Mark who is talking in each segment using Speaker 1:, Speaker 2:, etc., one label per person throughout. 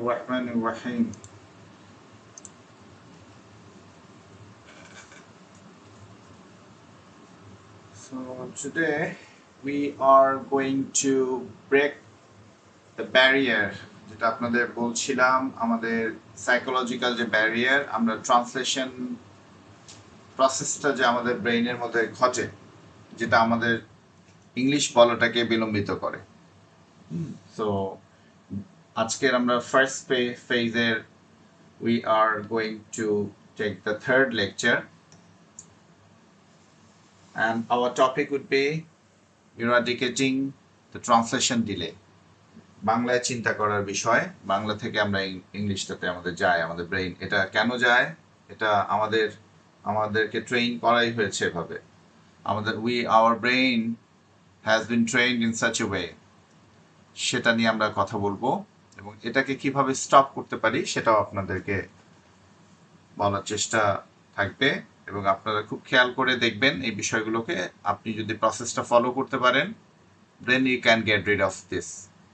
Speaker 1: الرحمن الرحيم. So today we are going to break the barrier যেটা আপনাদের বলছিলাম আমাদের সাইকোলজিক্যাল যে ব্যারিয়ার আমরা ট্রান্সলেশন প্রসেসটা যে আমাদের ব্রেইনের মধ্যে ঘটে যেটা আমাদের ইংলিশ বলাটাকে বিলম্বিত করে সো আজকের আমরা ফার্স্ট ফেজের we are going to take the third lecture and our topic would be eradicating the translation delay. বাংলায় চিন্তা করার বিষয় বাংলা থেকে আমরা ইংলিশটাতে আমাদের যায় আমাদের ব্রেইন এটা কেন যায় এটা আমাদেরকে ট্রেন করাই হয়েছে এভাবে আমাদের our brain has been trained in such a way সেটা নিয়ে আমরা কথা বলবো এবং এটাকে কিভাবে স্টপ করতে পারি সেটাও আপনাদেরকে বলার চেষ্টা থাকবে এবং আপনারা খুব খেয়াল করে দেখবেন এই বিষয়গুলোকে আপনি যদি প্রসেসটা ফলো করতে পারেন then you can get rid of this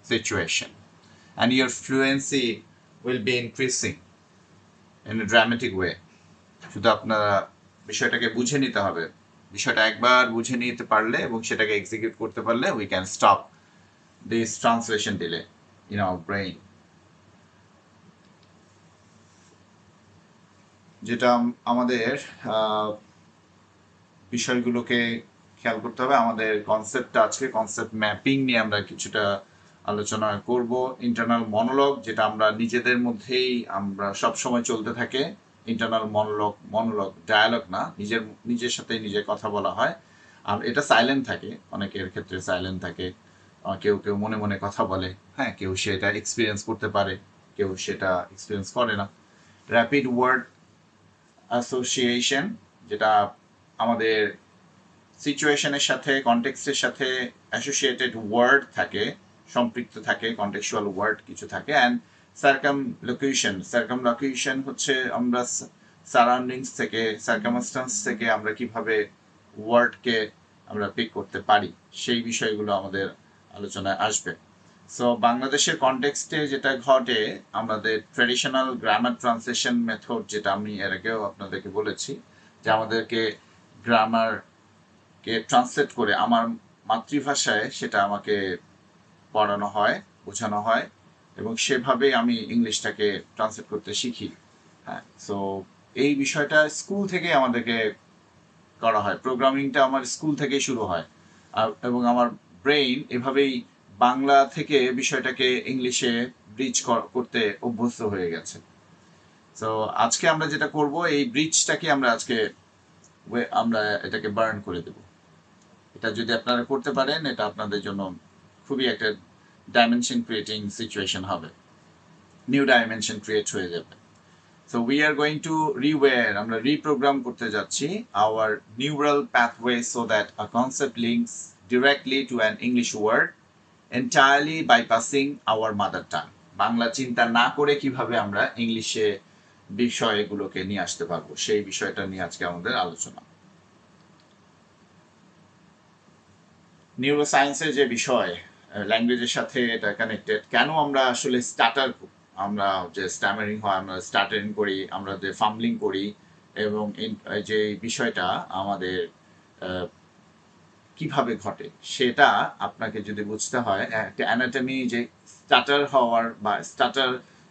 Speaker 1: situation and your fluency will be increasing in a dramatic way শুধু আপনারা বিষয়টাকে বুঝে নিতে হবে বিষয়টা একবার বুঝে নিতে পারলে এবং সেটাকে এক্সিকিউট করতে পারলে we can stop this translation delay in our brain যেটা আমাদের বিষয়গুলোকে খেয়াল করতে হবে আমাদের কনসেপ্টটা আজকে কনসেপ্ট ম্যাপিং নিয়ে আমরা কিছুটা আলোচনা করব ইন্টারনাল মনোলগ যেটা আমরা নিজেদের মধ্যেই আমরা সব সময় চলতে থাকে ইন্টারনাল মনোলগ ডায়ালগ না নিজের সাথে নিজে কথা বলা হয় আর এটা সাইলেন্ট থাকে অনেকের ক্ষেত্রে সাইলেন্ট থাকে কেউ কেউ মনে মনে কথা বলে হ্যাঁ কেউ সেটা এক্সপিরিয়েন্স করতে পারে কেউ সেটা এক্সপিরিয়েন্স করে না র্যাপিড ওয়ার্ড অ্যাসোসিয়েশন যেটা আমাদের সিচুয়েশনের সাথে কনটেক্সটের সাথে অ্যাসোসিয়েটেড ওয়ার্ড থাকে সম্পৃক্ত থাকে কনটেক্সচুয়াল ওয়ার্ড কিছু থাকে অ্যান্ড সার্কামলোকেশন হচ্ছে আমরা সারাউন্ডিংস থেকে সার্কামস্টান্স থেকে আমরা কিভাবে ওয়ার্ডকে আমরা পিক করতে পারি সেই বিষয়গুলো আমাদের আলোচনায় আসবে সো বাংলাদেশের কনটেক্সটে যেটা ঘটে আমাদের ট্র্যাডিশনাল গ্রামার ট্রান্সলেশন মেথড যেটা আমি এর আগেও আপনাদেরকে বলেছি যে আমাদেরকে গ্রামারকে ট্রান্সলেট করে আমার মাতৃভাষায় সেটা আমাকে পড়ানো হয় বোঝানো হয় এবং সেভাবেই আমি ইংলিশটাকে ট্রান্সলেট করতে শিখি হ্যাঁ সো এই বিষয়টা স্কুল থেকে আমাদেরকে করা হয় প্রোগ্রামিংটা আমার স্কুল থেকেই শুরু হয় এবং আমার ব্রেইন এভাবেই বাংলা থেকে বিষয়টাকে ইংলিশে ব্রিজ করতে অভ্যস্ত হয়ে গেছে সো আজকে আমরা যেটা করব এই ব্রিজটাকে আমরা আজকে আমরা এটাকে বার্ন করে দেব এটা যদি আপনারা করতে পারেন এটা আপনাদের জন্য খুবই একটা ডাইমেনশন ক্রিয়েটিং সিচুয়েশন হবে নিউ ডাইমেনশন ক্রিয়েট হয়ে যাবে So we are going to rewire, আমরা reprogram করতে যাচ্ছি our neural pathway so that a concept links directly to an English word entirely bypassing our mother tongue. Bangla চিন্তা না করে কিভাবে আমরা ইংলিশে বিষয়গুলোকে নিয়ে আসতে পারবো সেই বিষয়টা নিয়ে আজকে আমাদের আলোচনা নিউরোসায়েন্সের যে বিষয় ল্যাঙ্গুয়েজের সাথে এটা কানেক্টেড কেন আমরা আসলে স্টার্টার আমরা যে স্ট্যামারিং হয় আমরা স্টার্টারিং করি আমরা যে ফাম্বলিং করি এবং যে বিষয়টা আমাদের কিভাবে ঘটে সেটা আপনাকে যদি বুঝতে হয় একটা অ্যানাটমি যে স্টার্টার হওয়ার বা স্টার্টার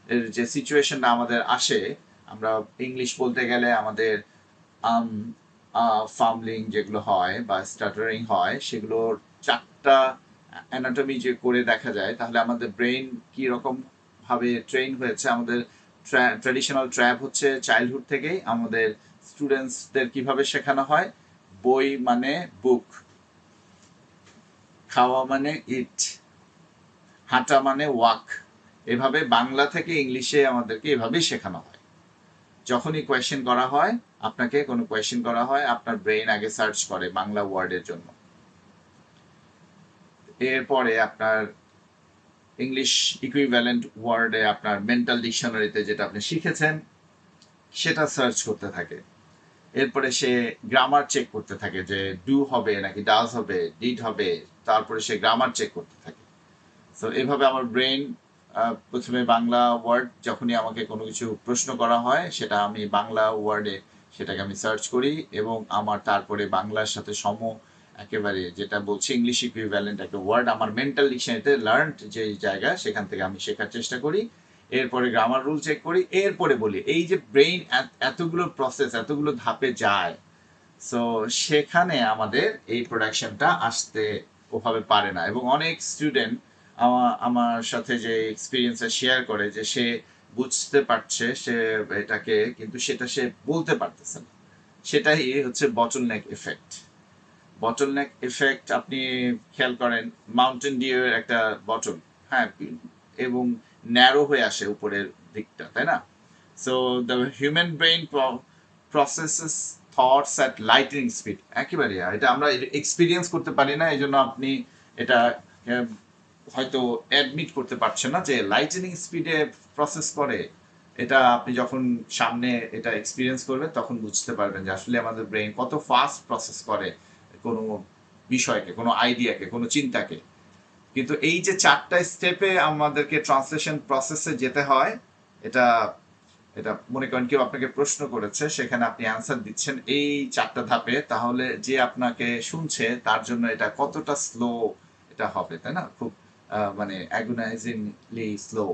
Speaker 1: এর যে সিচুয়েশনটা আমাদের আসে আমরা ইংলিশ বলতে গেলে আমাদের ফাম্বলিং যেগুলো হয় বা স্টার্টারিং হয় সেগুলোর চারটা অ্যানাটমি যে করে দেখা যায় তাহলে আমাদের ব্রেন কি রকম ভাবে ট্রেন হয়েছে আমাদের ট্র্যাডিশনাল ট্র্যাপ হচ্ছে চাইল্ডহুড থেকেই আমাদের স্টুডেন্টসদের কিভাবে শেখানো হয় বই মানে বুক খাওয়া মানে ইট হাঁটা মানে ওয়াক এভাবে বাংলা থেকে ইংলিশে আমাদেরকে এভাবেই শেখানো হয় যখনই কোয়েশ্চেন করা হয় আপনাকে কোনো কোয়েশ্চেন করা হয় আপনার ব্রেন আগে সার্চ করে বাংলা ওয়ার্ডের জন্য এরপরে আপনার ইংলিশ ইকুইভ্যালেন্ট ওয়ার্ডে আপনার মেন্টাল ডিকশনারিতে যেটা আপনি শিখেছেন সেটা সার্চ করতে থাকে এরপরে সে গ্রামার চেক করতে থাকে যে ডু হবে নাকি ডাজ হবে ডিড হবে তারপরে সে গ্রামার চেক করতে থাকে সো এভাবে আমার ব্রেন প্রথমে বাংলা ওয়ার্ড, যখনই আমাকে কোনো কিছু প্রশ্ন করা হয় সেটা আমি বাংলা ওয়ার্ডে সেটাকে আমি সার্চ করি, এবং আমার তারপরে বাংলার সাথে একেবারে যেটা বলছি ইংলিশ ইকুইভ্যালেন্ট একটা ওয়ার্ড আমার মেন্টাল ডিকশনারিতে লার্নড যে জায়গা সেখান থেকে আমি শেখার চেষ্টা করি। এরপরে গ্রামার রুল চেক করি, এরপরে বলি। এই যে ব্রেইন এতগুলো প্রসেস, এতগুলো ধাপে যায়, সো সেখানে আমাদের এই প্রোডাকশনটা আসতে ওভাবে পারে না। এবং অনেক স্টুডেন্ট আমার সাথে যে এক্সপিরিয়েন্সটা শেয়ার করে যে সে বুঝতে পারছে সে এটাকে, কিন্তু সেটা সে বলতে পারতেছে না। সেটাই হচ্ছে বটলনেক এফেক্ট। বটলনেক এফেক্ট আপনি খেয়াল করেন, মাউন্টেন ডিউর একটা বটল, হ্যাঁ, এবং ন্যারো হয়ে আসে উপরের দিকটা, তাই না? So the human brain processes thoughts at lightning speed. একেবারে এটা আমরা এক্সপিরিয়েন্স করতে পারি না, এই জন্য আপনি এটা হয়তো অ্যাডমিট করতে পারছেন না যে লাইটনিং স্পিডে প্রসেস করে। এটা আপনি যখন সামনে এটা এক্সপিরিয়েন্স করবেন তখন বুঝতে পারবেন যে আসলে আমাদের ব্রেইন কত ফাস্ট প্রসেস করে কোনো বিষয়কে, কোনো আইডিয়াকে, কোনো চিন্তাকে। কিন্তু এই যে 4টা স্টেপে আমাদেরকে ট্রান্সলেশন প্রসেসে যেতে হয়, এটা এটা মনে করেন কেউ আপনাকে প্রশ্ন করেছে, সেখানে আপনি অ্যান্সার দিচ্ছেন এই 4টা ধাপে, তাহলে যে আপনাকে শুনছে তার জন্য এটা কতটা স্লো এটা হবে, তাই না? খুব মানে agonisingly slow.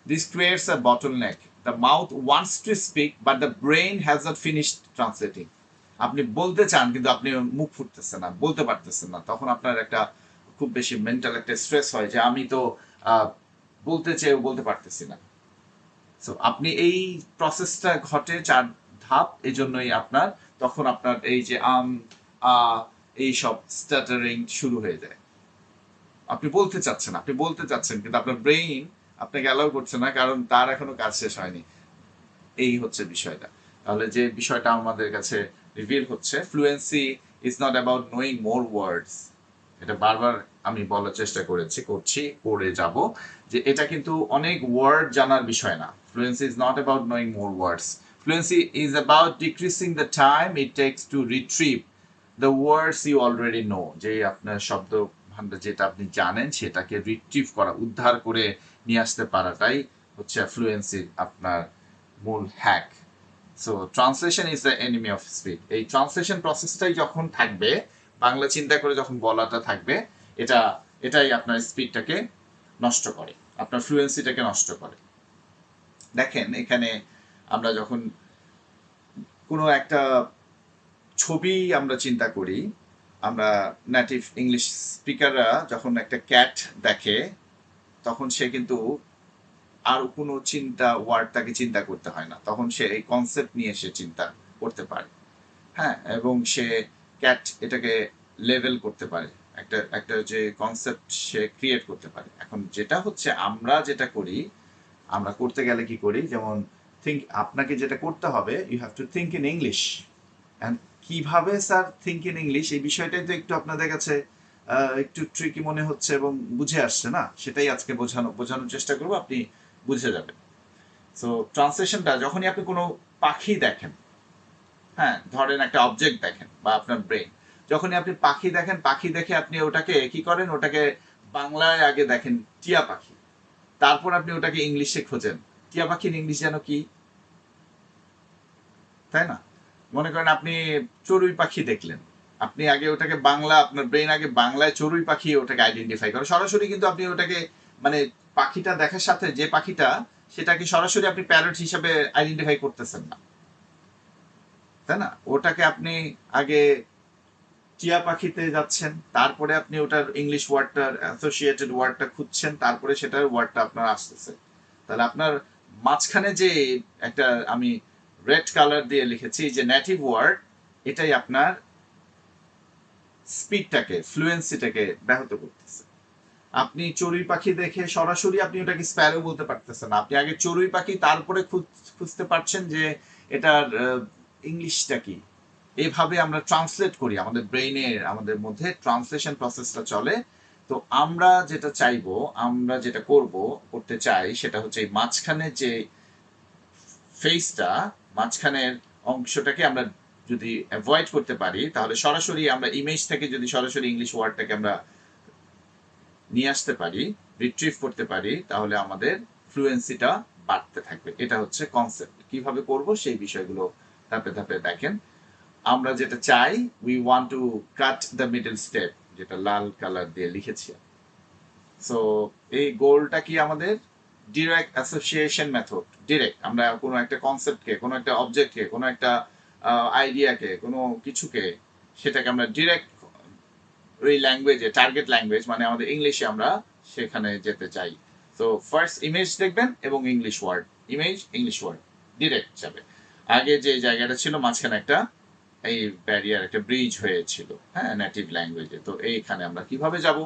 Speaker 1: This creates a bottleneck. The mouth wants to speak but the brain has not finished translating. আপনি বলতে চান কিন্তু আপনি মুখ ফুটতেছে না, বলতে পারতেছেন না, তখন আপনার একটা খুব বেশি মেন্টাল একটা স্ট্রেস হয় যে আমি তো বলতে চেয়েও বলতে পারতেছি না। সো আপনি এই প্রসেসটা ঘটে 4 ধাপ, এই জন্যই আপনার তখন আপনার এই যে এই সব স্টাটারিং শুরু হয়ে যায়। আপনি বলতে চাচ্ছেন, আপনি বলতে চাচ্ছেন, কিন্তু আপনার ব্রেইন আপনাকে অ্যালাউ করছে না, কারণ তার এখনো কাজ শেষ হয়নি। এই হচ্ছে বিষয়টা। তাহলে যে বিষয়টা আমাদের কাছে রিভিল হচ্ছে, fluency is not about knowing more words. এটা বারবার আমি বলার চেষ্টা করে যাব যে এটা কিন্তু অনেক ওয়ার্ড জানার বিষয় না। Fluency is not about knowing more words. Fluency is about decreasing the time it takes to retrieve the words you already know. যে আপনার শব্দ ভান্ডার যেটা আপনি জানেন সেটাকে রিট্রিভ করা, উদ্ধার করে নিয়ে আসতে পারাটাই হচ্ছে ফ্লুয়েন্সির আপনার মূল hack. So translation is the enemy of speed. এই ট্রান্সলেশন প্রসেসটাই যখন থাকবে, বাংলা চিন্তা করে যখন বলাটা থাকবে, এটাই আপনার স্পিডটাকে নষ্ট করে, আপনার ফ্লুয়েন্সিটাকে নষ্ট করে। দেখেন এখানে আমরা যখন কোনো একটা ছবি আমরা চিন্তা করি, আমরা নেটিভ ইংলিশ স্পিকাররা যখন একটা ক্যাট দেখে তখন সে কিন্তু আর কোনো ওয়ার্ড তাকে চিন্তা করতে হয় না, তখন সে এই কনসেপ্ট নিয়ে সে চিন্তা করতে পারে। হ্যাঁ, এবং সে ক্যাট এটাকে লেভেল করতে পারে, একটা একটা যে কনসেপ্ট সে ক্রিয়েট করতে পারে। এখন যেটা হচ্ছে আমরা যেটা করি, আমরা করতে গেলে কি করি, যেমন আপনাকে যেটা করতে হবে, you have to think in English. And কিভাবে স্যার থিঙ্ক ইন ইংলিশ, এই বিষয়টাই তো একটু আপনাদের কাছে একটু ট্রিকি মনে হচ্ছে এবং বুঝে আসছে না, সেটাই আজকে বোঝানোর চেষ্টা করবো, আপনি বুঝে যাবেন। সো ট্রান্সলেশনটা যখনই আপনি কোনো পাখি দেখেন, হ্যাঁ, ধরেন একটা অবজেক্ট দেখেন বা আপনার ব্রেন, যখনই আপনি পাখি দেখেন, পাখি দেখে আপনি ওটাকে কি করেন, ওটাকে বাংলায় আগে দেখেন টিয়া পাখি, তারপর আপনি ওটাকে ইংলিশে খোঁজেন টিয়া পাখির ইংলিশ যেন কি, তাই না? মনে করেন আপনি চড়ুই পাখি দেখলেন, আপনি আগে ওটাকে আপনার ব্রেন আগে বাংলায় চড়ুই পাখি ওটাকে আইডেন্টিফাই করে সরাসরি, কিন্তু আপনি ওটাকে মানে পাখিটা দেখার সাথে যে পাখিটা, সেটাকে সরাসরি আপনি প্যারট হিসাবে আইডেন্টিফাই করতেছেন না, তাই না? ওটাকে আপনি আগে টিয়া পাখিতে যাচ্ছেন, তারপরে আপনি ওটার ইংলিশ ওয়ার্ডটার অ্যাসোসিয়েটেড ওয়ার্ডটা খুঁজছেন, তারপরে সেটার ওয়ার্ডটা আপনার আসতেছে। তাহলে আপনার মাঝখানে যে একটা আমি রেড কালার দিয়ে লিখেছি যে নেটিভ ওয়ার্ড, এটাই আপনার স্পিডটাকে, ফ্লুয়েন্সিটাকে ব্যাহত করতেছে। আপনি চড়ুই পাখি দেখে সরাসরি আপনি ওটাকে স্প্যারো বলতে পারতেছেন না, আপনি আগে চড়ুই পাখি, তারপরে খুঁজতে পারছেন যে এটার ইংলিশটা কি। এইভাবে আমরা ট্রান্সলেট করি, আমাদের ব্রেইনের আমাদের মধ্যে ট্রান্সলেশন প্রসেসটা চলে। তো আমরা যেটা চাইবো, আমরা যেটা করতে চাই, সেটা হচ্ছে এই মাঝখানে যে ফেসটা, মাঝখানের অংশটাকে আমরা যদি অ্যাভয়েড করতে পারি, তাহলে সরাসরি আমরা ইমেজ থেকে যদি সরাসরি ইংলিশ ওয়ার্ডটাকে আমরা নিয়ে আসতে পারি, রিট্রিভ করতে পারি তাহলে আমাদের ফ্লুয়েন্সিটা বাড়তে থাকবে। এটা হচ্ছে কনসেপ্ট। কিভাবে করব সেই বিষয়গুলো ধাপে ধাপে দেখেন। আমরা যেটা চাই, we want to cut the middle step, যেটা লাল কালার দিয়ে লিখেছি। সো এই গোলটা কি আমাদের? Direct association method. ডিরেক্ট আমরা কোনো একটা কনসেপ্টকে, কোনো একটা অবজেক্টকে, কোনো একটা আইডিয়াকে, কোনো কিছুকে, সেটাকে আমরা ডিরেক্ট ওই ল্যাঙ্গুয়েজে, টার্গেট ল্যাঙ্গুয়েজ মানে আমাদের ইংলিশে আমরা সেখানে যেতে চাই। তো ফার্স্ট ইমেজ দেখবেন এবং English word, image English word direct যাবে। আগে যে জায়গাটা ছিল মাঝখানে একটা এই ব্যারিয়ার, একটা ব্রিজ হয়েছিল, হ্যাঁ, নেটিভ ল্যাঙ্গুয়েজে। তো এইখানে আমরা কিভাবে যাব?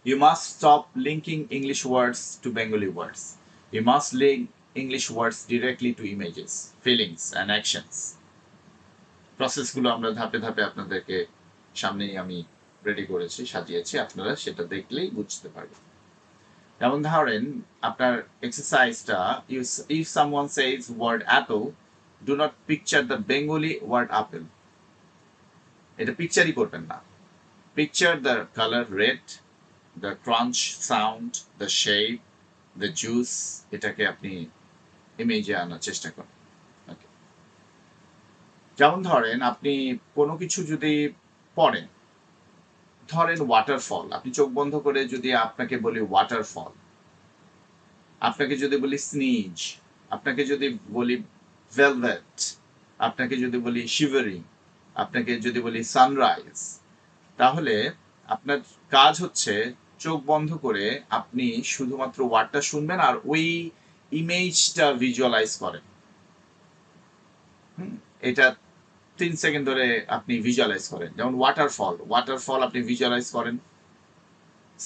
Speaker 1: You must stop linking English words to Bengali words. You must link English words directly to images, feelings and actions. প্রসেসগুলো আমরা ধাপে ধাপে আপনাদেরকে সামনেই আমি রেডি করেছি, সাজিয়েছি, আপনারা সেটা দেখলেই বুঝতে পারবেন। যেমন ধরেন আপনার এক্সারসাইজটা, if someone says word apple, do not picture the Bengali word আপেল। এটা পিকচারই করবেন না। Picture the colour red, the crunch sound, the shape, the juice, এটাকে আপনি ইমেজে আনার চেষ্টা করেন। যেমন ধরেন আপনি কোনো কিছু যদি পড়েন, ধরেন ওয়াটারফল, আপনি চোখ বন্ধ করে যদি আপনাকে বলি ওয়াটারফল, আপনাকে যদি বলি স্নিজ, আপনাকে যদি বলি ভেলভেট, আপনাকে যদি বলি শিভারিং, আপনাকে যদি বলি সানরাইজ, তাহলে আপনার কাজ হচ্ছে চোখ বন্ধ করে আপনি শুধুমাত্র ওয়ার্ডটা শুনবেন আর ওই ইমেজটা ভিজুয়ালাইজ করেন। এটা 3 সেকেন্ড ধরে আপনি ভিজুয়ালাইজ করেন। যেমন ওয়াটারফল, ওয়াটারফল আপনি ভিজুয়ালাইজ করেন।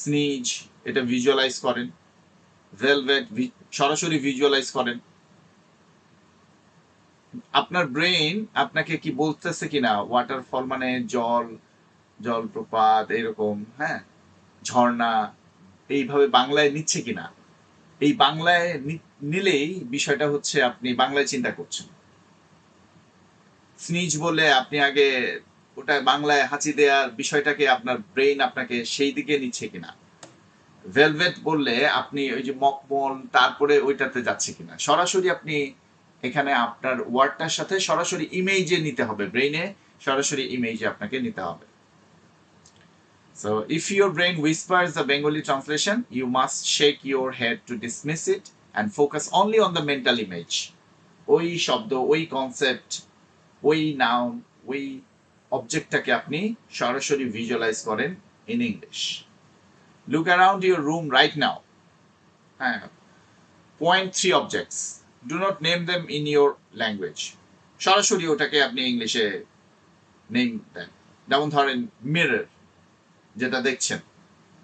Speaker 1: স্নিজ, এটা ভিজুয়ালাইজ করেন। ভেলভেট সরাসরি ভিজুয়ালাইজ করেন। আপনার ব্রেন আপনাকে কি বলতেছে কিনা ওয়াটারফল মানে জল, জলপ্রপাত এরকম, হ্যাঁ, ঝর্ণা, এইভাবে বাংলায় নিচ্ছে কিনা। এই বাংলায় নিলেই বিষয়টা হচ্ছে আপনি বাংলায় চিন্তা করছেন। স্নিজ বলে আপনি আগে ওটা বাংলায় হাঁচি দেওয়ার বিষয়টাকে আপনার ব্রেন আপনাকে সেই দিকে নিচ্ছে কিনা। ভেলভেট বললে আপনি ওই যে মকমল, তারপরে ওইটাতে যাচ্ছে কিনা। সরাসরি আপনি এখানে আপনার ওয়ার্ডটার সাথে সরাসরি ইমেজে নিতে হবে, ব্রেইনে সরাসরি ইমেজে আপনাকে নিতে হবে। So if your brain whispers the Bengali translation, you must shake your head to dismiss it and focus only on the mental image. ওই শব্দ, ওই কনসেপ্ট, ওই নাউন, ওই অবজেক্টটাকে আপনি সরাসরি ভিজুয়ালাইজ করেন in English. Look around your room right now. Point 3 objects. Do not name them in your language. সরাসরি ওটাকে আপনি ইংলিশে নেম দেন। যেমন ধরেন মিরর, যেটা দেখছেন,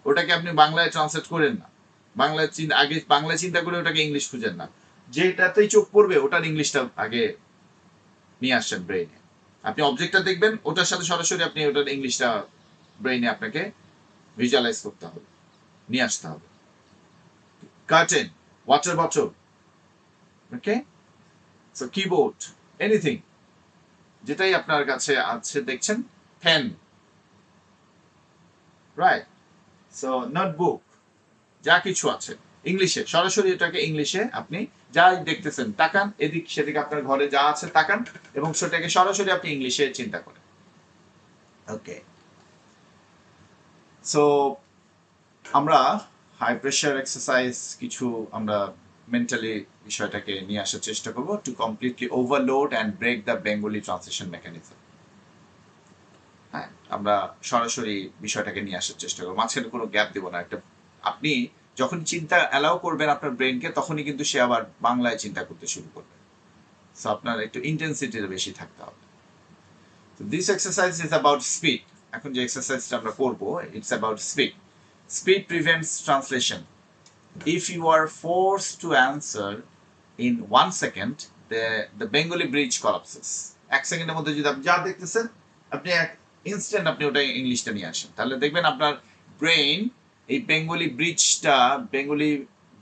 Speaker 1: ওটাকে আপনি বাংলায় ট্রান্সলেট করেন না। বাংলায় আগে বাংলায় চিন্তা করে ওটাকে ইংলিশ খুঁজেন না। যেটাতেই চোখ পড়বে ওটার ইংলিশটা আগে নিয়ে আসছেন ব্রেইনে। আপনি অবজেক্টটা দেখবেন, ওটার সাথে সরাসরি আপনি ওটার ইংলিশটা ব্রেইনে আপনাকে ভিজুয়ালাইজ করতে হবে, নিয়ে আসতে হবে। কার্টেন, ওয়াটার বটল, ওকে, সো কিবোর্ড, এনিথিং, যেটাই আপনার কাছে আছে দেখছেন, পেন, রাইট, সো নোটবুক, যা কিছু আছে ইংলিশে, সরাসরি এটাকে ইংলিশে আপনি যা দেখতেছেন তাকান, এদিক সেদিক আপনার ঘরে যা আছে তাকান এবং সেটাকে সরাসরি আপনি ইংলিশে চিন্তা করেন। ওকে, সো আমরা হাই প্রেশার এক্সারসাইজ কিছু আমরা মেন্টালি বিষয়টাকে নিয়ে আসার চেষ্টা করব to completely overload and break the Bengali translation mechanism. হ্যাঁ, আমরা সরাসরি বিষয়টাকে নিয়ে আসার চেষ্টা করবো, মাঝখানে কোনো গ্যাপ দেবো না। একটা আপনি যখন চিন্তা অ্যালাউ করবেন আপনার ব্রেনকে, তখনই কিন্তু সে আবার বাংলায় চিন্তা করতে শুরু করবে। সো আপনার একটু ইন্টেন্সিটিটা বেশি থাকতে হবে। তো this exercise is about speed. এখন যে এক্সারসাইজটা আমরা করবো, it's about speed. Speed prevents translation. If you are forced to answer in 1 second, the Bengali bridge collapses. 1 সেকেন্ডের মধ্যে যদি আপনি যা দেখতেছেন আপনি ইনস্ট্যান্ট আপনি ওটা ইংলিশটা নিয়ে আসেন, তাহলে দেখবেন আপনার ব্রেইন এই বেঙ্গলি ব্রিজটা, বেঙ্গলি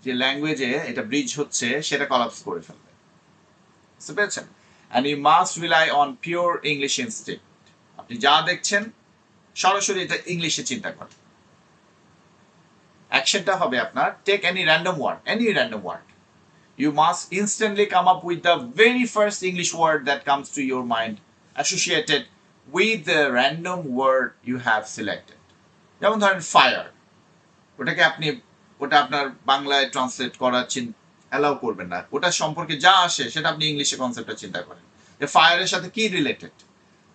Speaker 1: যে ল্যাঙ্গুয়েজে এটা ব্রিজ হচ্ছে সেটা কলাপস করে ফেলবে। বুঝতে পেরেছেন? And you must rely on pure English instinct. আপনি যা দেখছেন সরাসরি এটা ইংলিশে চিন্তা করেন। অ্যাকশনটা হবে আপনার take any random word you must instantly come up with the very first English word that comes to your mind associated with the random word you have selected. যেমন ধরেন ফায়ার, ওটা আপনার বাংলায় ট্রান্সলেট করার অ্যালাউ করবেন না, ওটা সম্পর্কে যা আসে সেটা আপনি ইংলিশে কনসেপ্টটা চিন্তা করেন যে ফায়ারের সাথে কি রিলেটেড।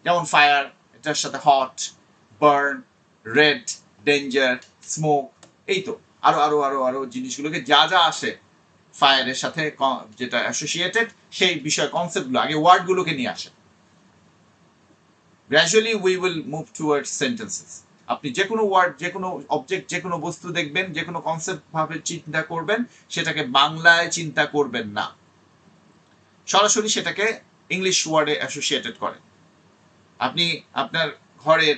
Speaker 1: যেমন ফায়ার, এটার সাথে hot, burn, red, danger, smoke, এই তো আরো আরো আরো আরো জিনিসগুলোকে যা যা আসে ফায়ারের সাথে যেটা অ্যাসোসিয়েটেড সেই বিষয় কনসেপ্টগুলো আগে ওয়ার্ডগুলোকে নিয়ে আসে। Gradually we will move towards sentences. আপনি যে কোনো ওয়ার্ড, যে কোনো অবজেক্ট, যে কোনো বস্তু দেখবেন, যে কোনো কনসেপ্ট ভাবে চিন্তা করবেন, সেটাকে বাংলায় চিন্তা করবেন না, সরাসরি সেটাকে ইংলিশ ওয়ার্ডে অ্যাসোসিয়েটেড করেন। আপনি আপনার ঘরের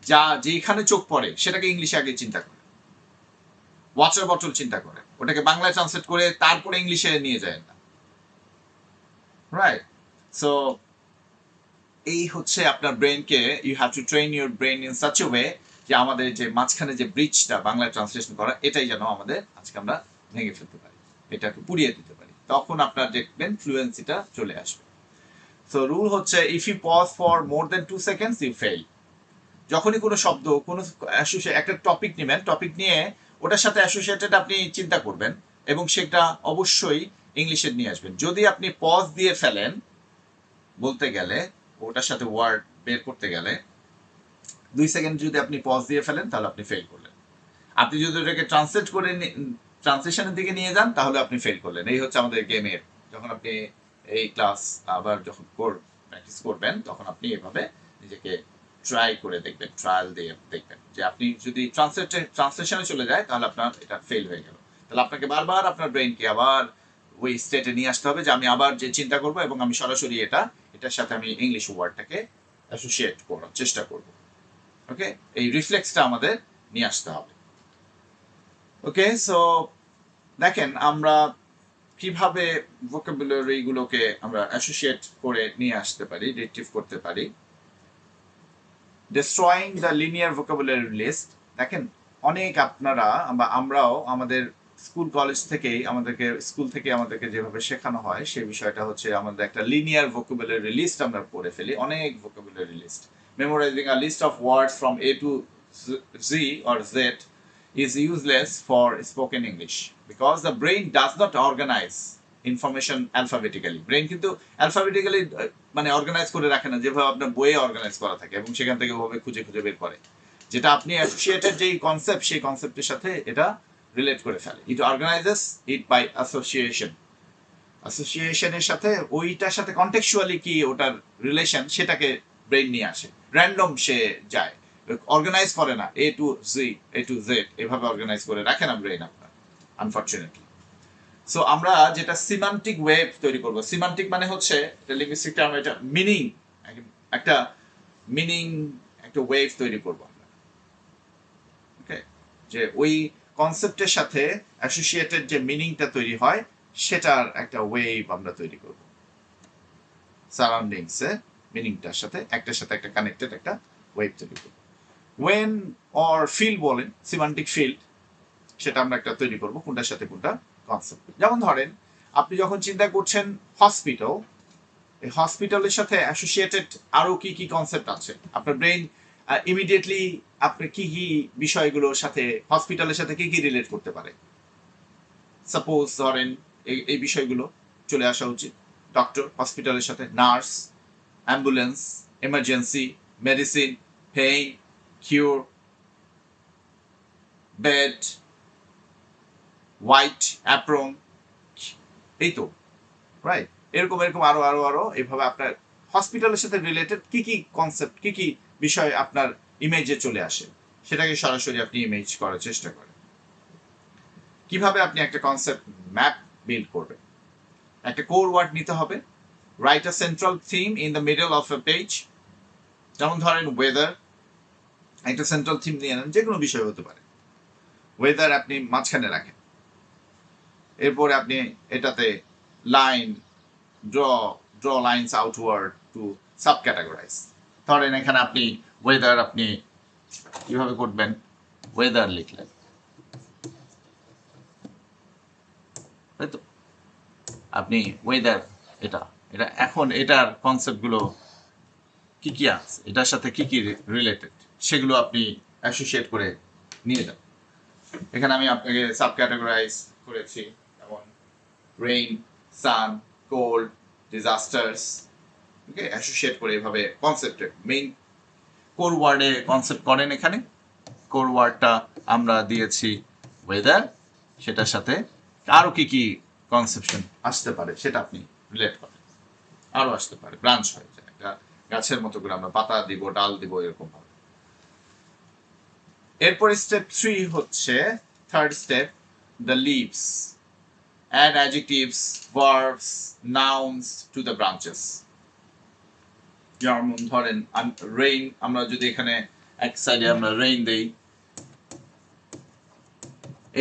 Speaker 1: যা যেখানে চোখ পড়ে সেটাকে ইংলিশে আগে চিন্তা করেন। ওয়াটার বটল চিন্তা করেন, ওটাকে বাংলায় ট্রান্সলেট করে তারপরে ইংলিশে নিয়ে যায় না, রাইট? সো এই হচ্ছে আপনার ব্রেনকে, you have to train your brain in such a way যে আমাদের যে মাঝখানে যে ব্রিজটা বাংলায় ট্রান্সলেশন করা, এটাই যেন আমাদের আজকে আমরা ভেঙে ফেলতে পারি, এটাকে পুড়িয়ে দিতে পারি, তখন আপনার দেখবেন ফ্লুয়েন্সিটা চলে আসবে। সো রুল হচ্ছে if you pause for more than 2 seconds you fail. যখনই কোনো শব্দ, কোনো একটা টপিক নেবেন, টপিক নিয়ে ওটার সাথে অ্যাসোসিয়েটেড আপনি চিন্তা করবেন এবং সেটা অবশ্যই ইংলিশে নিয়ে আসবেন। যদি আপনি পজ দিয়ে ফেলেন বলতে গেলে, ওটার সাথে ওয়ার্ড বের করতে গেলে 2 সেকেন্ড যদি আপনি পজ দিয়ে ফেলেন তাহলে আপনি ফেল করলেন। আপনি যদি ওটাকে ট্রান্সলেট করে ট্রান্সলেশনের দিকে নিয়ে যান তাহলে আপনি ফেল করলেন। এই হচ্ছে আমাদের গেমের, যখন আপনি এই ক্লাস আবার যখন প্র্যাকটিস করবেন তখন আপনি এভাবে নিজেকে ট্রাই করে দেখবেন, ট্রায়াল দিয়ে দেখবেন যে আপনি যদি ট্রান্সলেশনে চলে যায় তাহলে আপনার এটা ফেল হয়ে গেল। তাহলে আপনাকে বারবার আপনার ব্রেনকে আবার ওই স্টেটে নিয়ে আসতে হবে যে আমি আবার যে চিন্তা করবো এবং আমি সরাসরি এটার সাথে আমি ইংলিশ ওয়ার্ডটাকে অ্যাসোসিয়েট করার চেষ্টা করব। ওকে, এই রিফ্লেক্সটা আমাদের নিয়ে আসতে হবে। ওকে, সো দেখেন আমরা কিভাবে ভোকাবুলারি গুলোকে আমরা অ্যাসোসিয়েট করে নিয়ে আসতে পারি, রিট্রিভ করতে পারি। Destroying the linear vocabulary list. দেখেন অনেক আপনারা বা আমরাও আমাদের স্কুল কলেজ থেকেই আমাদেরকে যেভাবে শেখানো হয় সেই বিষয়টা হচ্ছে আমাদের একটা লিনিয়ার ভোকাবুলারি লিস্ট আমরা পড়ে ফেলি, অনেক vocabulary list. Memorizing a list of words from A to Z or Z is useless for spoken English because the brain does not organize information alphabetically. Brain কিন্তু অ্যালফাবেটিক্যালি মানে organise করে রাখে না যেভাবে আপনার বইয়ে অর্গানাইজ করা থাকে এবং সেখান থেকে ওভাবে খুঁজে খুঁজে বের করে। যেটা আপনি অ্যাসোসিয়েটেড যেই কনসেপ্ট, সেই কনসেপ্টের সাথে এটা রিলেট করে ফেলে। ইট অর্গানাইজেস ইট বাই অ্যাসোসিয়েশনের সাথে, ওইটার সাথে কন্টেক্সচুয়ালি কি ওটার রিলেশন সেটাকে ব্রেন নিয়ে আসে। র্যান্ডম সে যায়, অর্গানাইজ করে না এ টু জেড এভাবে অর্গানাইজ করে রাখে না ব্রেন আপনার, আনফরচুনেটলি। সো আমরা যেটা সিমান্টিক ওয়েভ তৈরি করব, সিমান্টিক মানে হচ্ছে এটা লিঙ্গুইস্টিক টার্ম, এটা মিনিং, একটা ওয়েভ তৈরি করব আমরা। ওকে, যে ওই কনসেপ্টের সাথে অ্যাসোসিয়েটেড যে মিনিংটা তৈরি হয় সেটার একটা ওয়েভ আমরা তৈরি করব, সারাউন্ডিংসে মিনিংটার সাথে একটার সাথে একটা কানেক্টেড একটা ওয়েভ তৈরি করব। ওয়েন অর ফিল্ড বলেন, সিমান্টিক ফিল্ড, সেটা আমরা একটা তৈরি করব কোনটার সাথে কোনটা কনসেপ্ট। যেমন ধরেন আপনি যখন চিন্তা করছেন হসপিটাল, এই হসপিটালের সাথে অ্যাসোসিয়েটেড আরো কি কি কনসেপ্ট আছে, আপনার ব্রেন ইমিডিয়েটলি আপনি কি কি বিষয়গুলোর সাথে, হসপিটালের সাথে কি কি রিলেট করতে পারে। সাপোজ ধরেন এই বিষয়গুলো চলে আসা উচিত, ডক্টর, হসপিটালের সাথে nurse, ambulance, emergency, medicine, pain, cure, bed, white apron, এই তো, রাইট? এরকম এরকম আরো আরো আরো এইভাবে আপনার হসপিটালের সাথে রিলেটেড কি কি কনসেপ্ট, কি কি বিষয় আপনার ইমেজে চলে আসে, সেটাকে সরাসরি আপনি ইমেজ করার চেষ্টা করেন। কিভাবে আপনি একটা কনসেপ্ট ম্যাপ বিল্ড করবেন, একটা কোর ওয়ার্ড নিতে হবে, write a central theme in the middle of A page. যেমন ধরেন ওয়েদার, একটা সেন্ট্রাল থিম নিয়ে নেন, যে কোনো বিষয় হতে পারে, ওয়েদার আপনি মাঝখানে রাখেন, এরপরে আপনি এটাতে line draw lines outward to subcategorize. ধরেন এখানে আপনি ওয়েদার আপনি কিভাবে করবেন, ওয়েদার লিখলেন, আপনি ওয়েদার এটা এটা এখন এটার কনসেপ্টগুলো কি কি আছে, এটার সাথে কি কি রিলেটেড, সেগুলো আপনি অ্যাসোসিয়েট করে নিয়ে যান। এখানে আমি আপনাকে সাব ক্যাটাগরাইজ করেছি, যেমন রেইন, সান, কোল্ড, ডিজাস্টার্স, ওকে, অ্যাসোসিয়েট করে এভাবে কনসেপ্টের মেইন কোর ওয়ার্ডে কনসেপ্ট করেন। এখানে কোর ওয়ার্ডটা আমরা দিয়েছি ওয়েদার, সেটার সাথে আরো কি কি কনসেপশন আসতে পারে সেটা আপনি রিলেট করেন। আরো আসতে পারে, ব্রাঞ্চ হয়ে যায়, একটা গাছের মতো করে আমরা পাতা দিব, ডাল দিব, এরকম ভাবে। এরপরে স্টেপ 3 হচ্ছে third step, the leaves, add adjectives, verbs, nouns to the branches. যেমন ধরেন রেইন, আমরা যদি এখানে এক সাইডে আমরা রেইন দেই,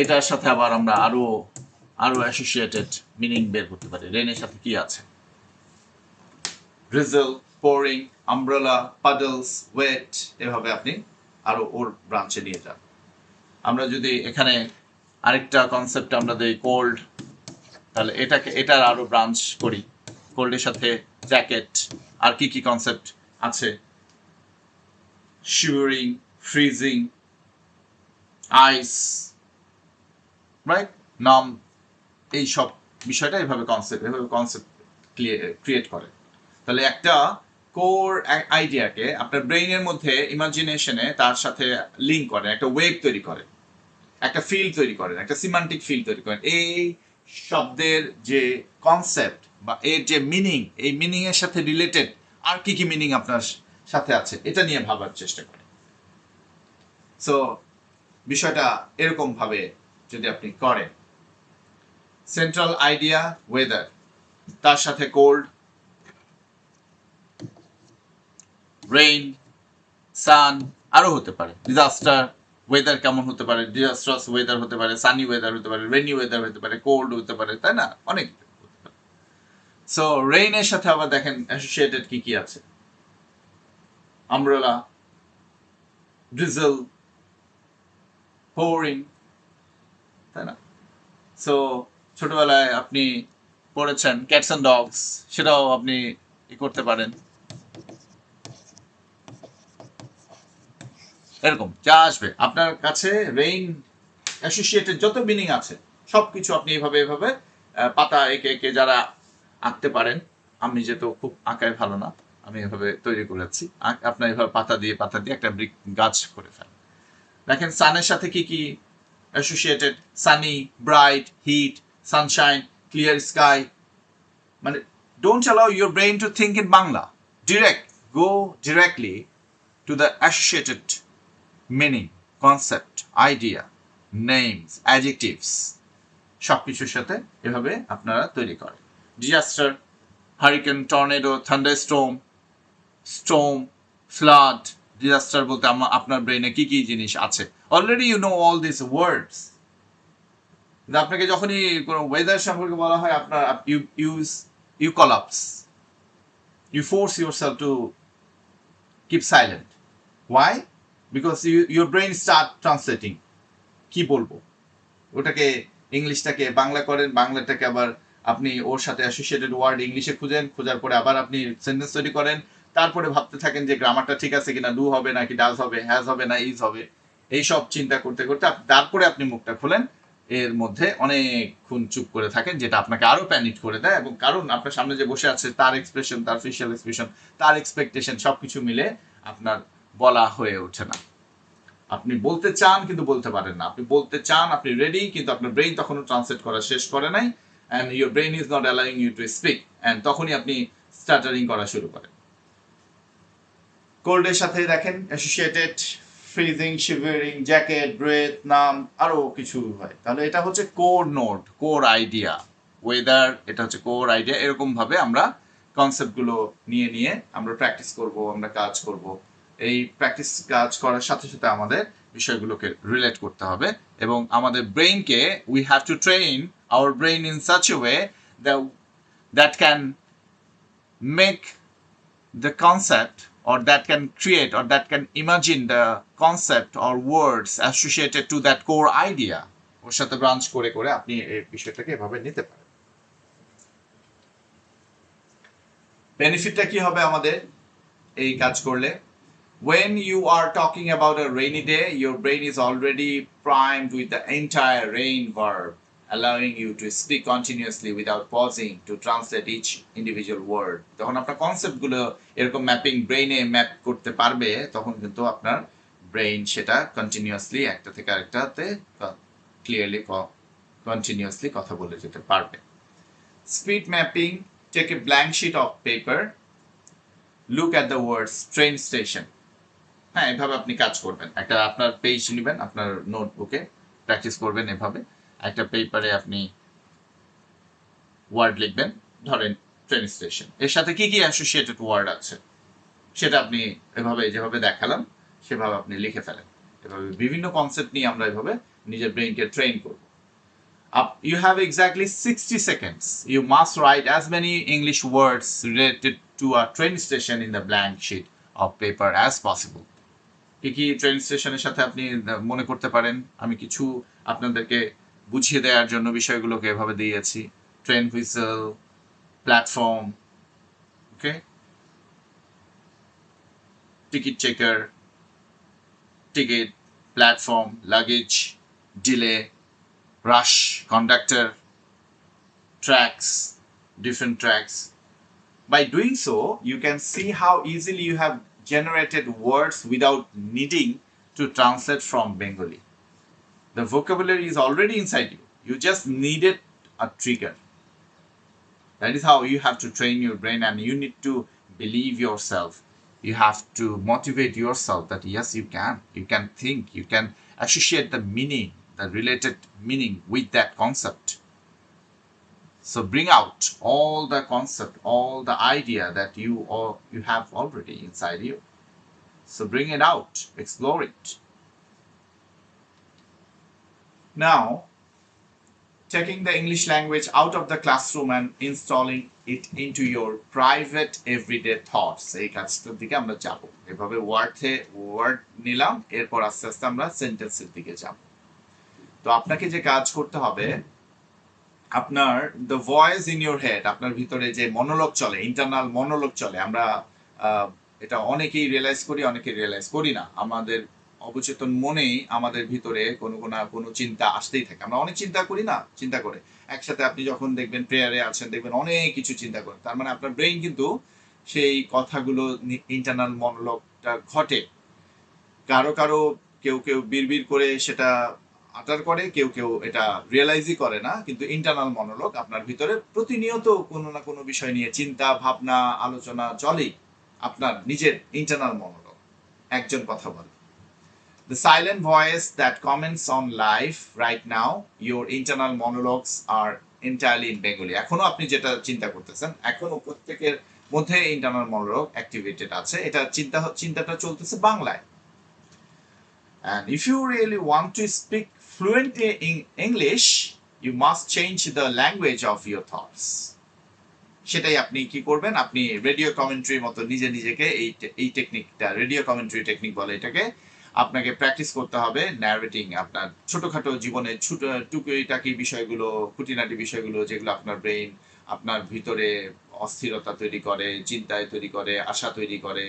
Speaker 1: এটার সাথে আবার আমরা আরো আরো অ্যাসোসিয়েটেড মিনিং বের করতে পারি। রেইনের সাথে কি আছে? ড্রিজল, পোরিং, আমব্রেলা, পাডলস, ওয়েট, এভাবে আপনি আরো ওর ব্রাঞ্চে নিয়ে যান। আমরা যদি এখানে আরেকটা কনসেপ্ট আমরা দেই কোল্ড, তাহলে এটার আরো ব্রাঞ্চ করি। কোল্ডের সাথে জ্যাকেট, আর কি কি কনসেপ্ট আছে? শিভারিং, ফ্রিজিং, আইস, রাইট, নাম, এই সব বিষয়টা এভাবে কনসেপ্ট ক্রিয়েট করে। তাহলে একটা কোর আইডিয়াকে আপনার ব্রেইনের মধ্যে ইমাজিনেশনে তার সাথে লিঙ্ক করেন, একটা ওয়েব তৈরি করেন, একটা ফিল্ড তৈরি করেন, একটা সিমান্টিক ফিল্ড তৈরি করেন। এই শব্দের যে কনসেপ্ট বা এর যে মিনিং, এই মিনিং এর সাথে রিলেটেড আর কি কি মিনিং আপনার সাথে আছে, এটা নিয়ে ভাবার চেষ্টা করেন। সো বিষয়টা এরকম ভাবে যদি আপনি করেন, সেন্ট্রাল আইডিয়া ওয়েদার, তার সাথে কোল্ড, রেইন, সান, আরো হতে পারে ডিজাস্টার, ওয়েদার কেমন হতে পারে, ডিজাস্টারাস ওয়েদার হতে পারে, সানি ওয়েদার হতে পারে, রেনি ওয়েদার হতে পারে, কোল্ড হতে পারে, তাই না, অনেক হতে পারে। সো রেইনের সাথে আবার দেখেন অ্যাসোসিয়েটেড কি কি আছে, আমব্রেলা, ড্রিজল, পোরিং, তাই না? সো ছোটবেলায় আপনি পড়েছেন ক্যাটস অ্যান্ড ডগস, সেটাও আপনি করতে পারেন। এরকম যা আসবে আপনার কাছে, রেইন অ্যাসোসিয়েটেড যত মিনিং আছে সবকিছু আপনি এভাবে এভাবে পাতা এঁকে এঁকে, যারা আঁকতে পারেন, আমি যেহেতু খুব আঁকায় ভালো না, আমি এভাবে তৈরি করেছি, আপনার এভাবে পাতা দিয়ে একটা গাছ করে ফেলেন। দেখেন সানের সাথে কি কি associated, sunny, bright, heat, sunshine, clear sky. মানে don't allow your brain to think in Bangla, go directly to the associated meaning, concept, idea, names, adjectives, সবকিছুর সাথে এভাবে আপনারা তৈরি করেন। Disaster, hurricane, tornado, thunderstorm, storm, flood. ডিজাস্টার বলতে আপনার ব্রেইনে কি কি জিনিস আছে, already you know all this words. আপনাকে যখনই কোনো ওয়েদার সম্পর্কে বলা হয়, আপনার you collapse, you force yourself to keep silent. Why? Because your brain start translating, কি বলবো, ওটাকে ইংলিশটাকে বাংলা করেন, বাংলাটাকে আবার আপনি ওর সাথে অ্যাসোসিয়েটেড ওয়ার্ড ইংলিশে খোঁজার পরে আবার আপনি সেন্টেন্স তৈরি করেন, তারপরে ভাবতে থাকেন যে গ্রামারটা ঠিক আছে কিনা, ডু হবে নাকি ডাজ হবে, হ্যাজ হবে না ইজ হবে, এইসব চিন্তা করতে করতে তারপরে আপনি মুখটা খোলেন, এর মধ্যে অনেকক্ষণ চুপ করে থাকেন, যেটা আপনাকে আরো প্যানিক করে দেয়। এবং কারণ আপনার সামনে যে বসে আছে তার এক্সপ্রেশন, তার ফেশিয়াল এক্সপ্রেশন, তার এক্সপেকটেশন, সবকিছু মিলে আপনার বলা হয়ে ওঠে না। আপনি বলতে চান কিন্তু বলতে পারেন না, আপনি বলতে চান, আপনি রেডি, কিন্তু আপনার ব্রেইন তখনও ট্রান্সলেট করা শেষ করে নাই, and your brain is not allowing you to speak, and তখনই আপনি স্টাটারিং করা শুরু করেন। কোল্ডের সাথে দেখেন associated freezing, shivering, jacket, breath, numb, আরো কিছু হয়। তাহলে এটা হচ্ছে core note, core idea. Weather, এটা হচ্ছে কোর আইডিয়া। এরকম ভাবে আমরা কনসেপ্টগুলো নিয়ে নিয়ে আমরা প্র্যাকটিস করব, আমরা কাজ করব। এই প্র্যাকটিস কাজ করার সাথে সাথে আমাদের বিষয়গুলোকে রিলেট করতে হবে, এবং আমাদের ব্রেইনকে we have to train our brain in such a way that can make the concept, or that can create, or that can imagine the concept or words associated to that core idea, ওর সাথে branch করে করে আপনি এই বিষয়টাকে এভাবে নিতে পারেন। বেনিফিটটা কি হবে আমাদের এই কাজ করলে? When you are talking about a rainy day, your brain is already primed with the entire rain verb, allowing you to speak continuously without pausing to translate each individual word. যখন আপনার কনসেপ্ট গুলো এরকম mapping ব্রেইনে map করতে পারবে, তখন কিন্তু আপনার brain সেটা কন্টিনিউয়াসলি একটা থেকে আরেকটাতে ক্লিয়ারলি কন্টিনিউয়াসলি কথা বলে যেতে পারবে। Speed mapping, take a blank sheet of paper, look at the words train station. হ্যাঁ, এভাবে আপনি কাজ করবেন। একটা আপনার পেজ নেবেন, আপনার নোটবুকে প্র্যাকটিস করবেন। এভাবে একটা পেপারে আপনি ওয়ার্ড লিখবেন, ধরেন ট্রেন স্টেশন, এর সাথে কি কি অ্যাসোসিয়েটেড ওয়ার্ড আছে সেটা আপনি এভাবে যেভাবে দেখালাম সেভাবে আপনি লিখে ফেলেন। এভাবে বিভিন্ন কনসেপ্ট নিয়ে আমরা এভাবে নিজের ব্রেইনকে ট্রেন করব। You have exactly 60 seconds. You must write as many English words related to a train station in the blank sheet of paper as possible. কি কি ট্রেন স্টেশনের সাথে আপনি মনে করতে পারেন? আমি কিছু আপনাদেরকে বুঝিয়ে দেওয়ার জন্য বিষয়গুলোকে এভাবে দিয়েছি। Train whistle, platform, okay, ticket checker, ticket, platform, luggage, delay, rush, conductor, tracks, different tracks. By doing so, you can see how easily you have generated words without needing to translate from Bengali. The vocabulary is already inside you. You just needed a trigger. That is how you have to train your brain, and you need to believe yourself. You have to motivate yourself that yes, you can think, you can associate the meaning, the related meaning with that concept. So bring out all the concept, all the idea that you have already inside you. So bring it out, explore it. Now, taking the English language out of the classroom and installing it into your private everyday thoughts. এই কাজটার দিকে আমরা যাব। এভাবে word নিলাম, এরপর আস্তে আস্তে আমরা সেন্টেন্সের দিকে যাব। তো আপনাকে যে কাজ করতে হবে, আপনার the voice in your head, আপনার ভিতরে যে মনোলগ চলে, ইন্টারনাল মনোলগ চলে, আমরা এটা অনেকেই রিয়েলাইজ করি, অনেকেই রিয়েলাইজ করি না। আমাদের অবচেতন মনেই আমাদের ভিতরে কোনো চিন্তা আসতেই থাকে। আমরা অনেক চিন্তা করি না, চিন্তা করে একসাথে আপনি যখন দেখবেন প্রেয়ারে আছেন, দেখবেন অনেক কিছু চিন্তা করেন। তার মানে আপনার ব্রেইন কিন্তু সেই কথাগুলো ইন্টারনাল মনোলগটা ঘটে। কারো কারো কেউ কেউ বিড়বিড় করে সেটা আটার করে, কেউ কেউ এটা রিয়েলাইজই করে না, কিন্তু ইন্টারনাল মনোলগ আপনার ভিতরে প্রতিনিয়ত কোনো না কোনো বিষয় নিয়ে চিন্তা ভাবনা আলোচনা চলেই। আপনার নিজের ইন্টারনাল মনোলগ একজন কথা বলে। The silent voice that comments on life right now, your internal monologues are entirely in Bengali. এখনো আপনি যেটা চিন্তা করতেছেন, এখনো প্রত্যেকের মধ্যে ইন্টারনাল মনোলগ অ্যাক্টিভেটেড আছে। এটা চিন্তাটা চলতেছে বাংলায়। And if you really want to speak fluently in English, you must change the language of your thoughts. সেটাই আপনি কি করবেন, আপনি রেডিও কমেন্ট্রির মতো নিজেকে এই টেকনিকটা রেডিও কমেন্ট্রি টেকনিক বলে এটাকে, আপনাকে প্র্যাকটিস করতে হবে ন্যারেটিং। আপনার ছোটখাটো জীবনের টুকিটাকি বিষয়গুলো, খুঁটিনাটি বিষয়গুলো, যেগুলো আপনার ব্রেইন আপনার ভিতরে অস্থিরতা তৈরি করে, চিন্তায় তৈরি করে, আশা তৈরি করে,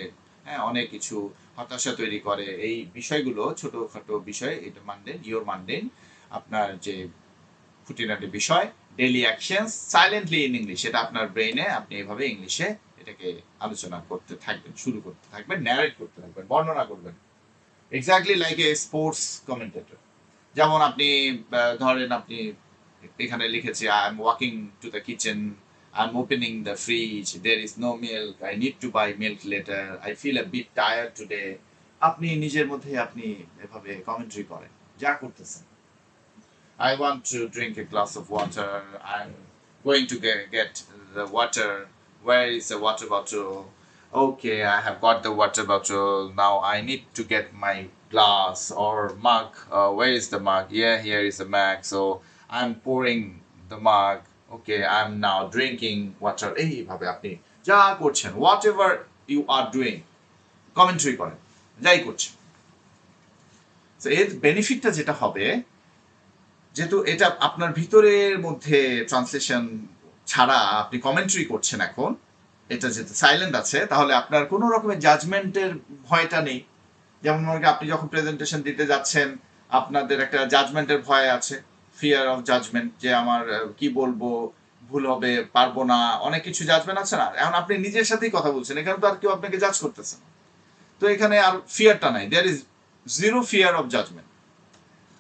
Speaker 1: হ্যাঁ, অনেক কিছু হতাশা তৈরি করে। এই বিষয়গুলো ছোটখাটো বিষয়, এটা ইওর মানডেন আপনার যে খুঁটিনাটি বিষয়, daily actions silently in English, এটা আপনার ব্রেইনে আপনি এভাবে ইংলিশে এটাকে আলোচনা করতে থাকবেন, শুরু করতে থাকবেন, ন্যারেট করতে থাকবেন, বর্ণনা করবেন, exactly like a sports commentator. যেমন আপনি ধরেন আপনি এখানে লিখেছি, I am walking to the kitchen, I am opening the fridge, there is no milk, I need to buy milk later, I feel a bit tired today. আপনি নিজের মধ্যে আপনি এভাবে কমেন্ট্রি করেন যা করতেছেন। I want to drink a glass of water, I'm going to get the water, where is the water bottle? Okay, I have got the water bottle, now I need to get my glass or mug. Where is the mug? Yeah, here is the mug, so I'm pouring the mug. Okay, I'm now drinking water. এইভাবে আপনি যা করছেন, whatever you are doing, commentary করেন, যাই করছেন। তো এর বেনিফিটটা যেটা হবে, যেহেতু এটা আপনার ভিতরের মধ্যে ট্রান্সলেশন ছাড়া আপনি কমেন্ট্রি করছেন এখন, এটা যেহেতু সাইলেন্ট আছে তাহলে আপনার কোনো রকমের জাজমেন্টের ভয়টা নেই। যেমন মনে করেন আপনি যখন প্রেজেন্টেশন দিতে যাচ্ছেন আপনাদের একটা জাজমেন্টের ভয় আছে, ফিয়ার অফ জাজমেন্ট, যে আমার কি বলবো, ভুল হবে, পারবো না, অনেক কিছু জাজমেন্ট আছে না। এখন আপনি নিজের সাথেই কথা বলছেন, এখানে তো আর কেউ আপনাকে জাজ করতেছে না, তো এখানে আর ফিয়ারটা নাই, there is zero fear of judgement.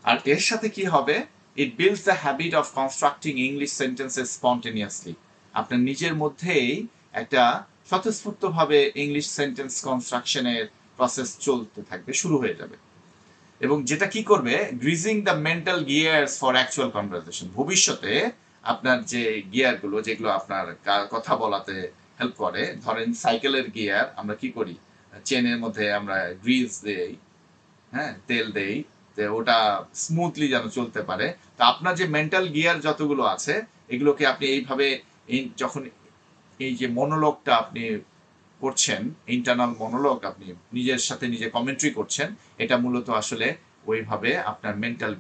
Speaker 1: আর এর সাথে কি হবে, it builds the habit of constructing English sentences spontaneously. আপনার নিজের মধ্যেই একটা স্বতঃস্ফূর্তভাবে ইংলিশ সেন্টেন্স কনস্ট্রাকশনের প্রসেস চলতে থাকবে, শুরু হয়ে যাবে। এবং যেটা কি করবে, greasing the mental gears for actual conversation. ভবিষ্যতে আপনার যে গিয়ারগুলো যেগুলো আপনার কথা বলাতে হেল্প করে, ধরেন সাইকেলের গিয়ার আমরা কি করি, চেনের মধ্যে আমরা গ্রিজ দেই, হ্যাঁ, তেল দেই, ওটা স্মুথলি যেন চলতে পারে। তো আপনার যে মেন্টাল গিয়ার যতগুলো আছে এগুলোকে আপনি এইভাবে যখন এই যে মনোলগটা আপনি করছেন, ইন্টারনাল মনোলগ, আপনি নিজের সাথে নিজে কমেন্ট্রি করছেন, এটা মূলত আসলে ওইভাবে আপনার মেন্টাল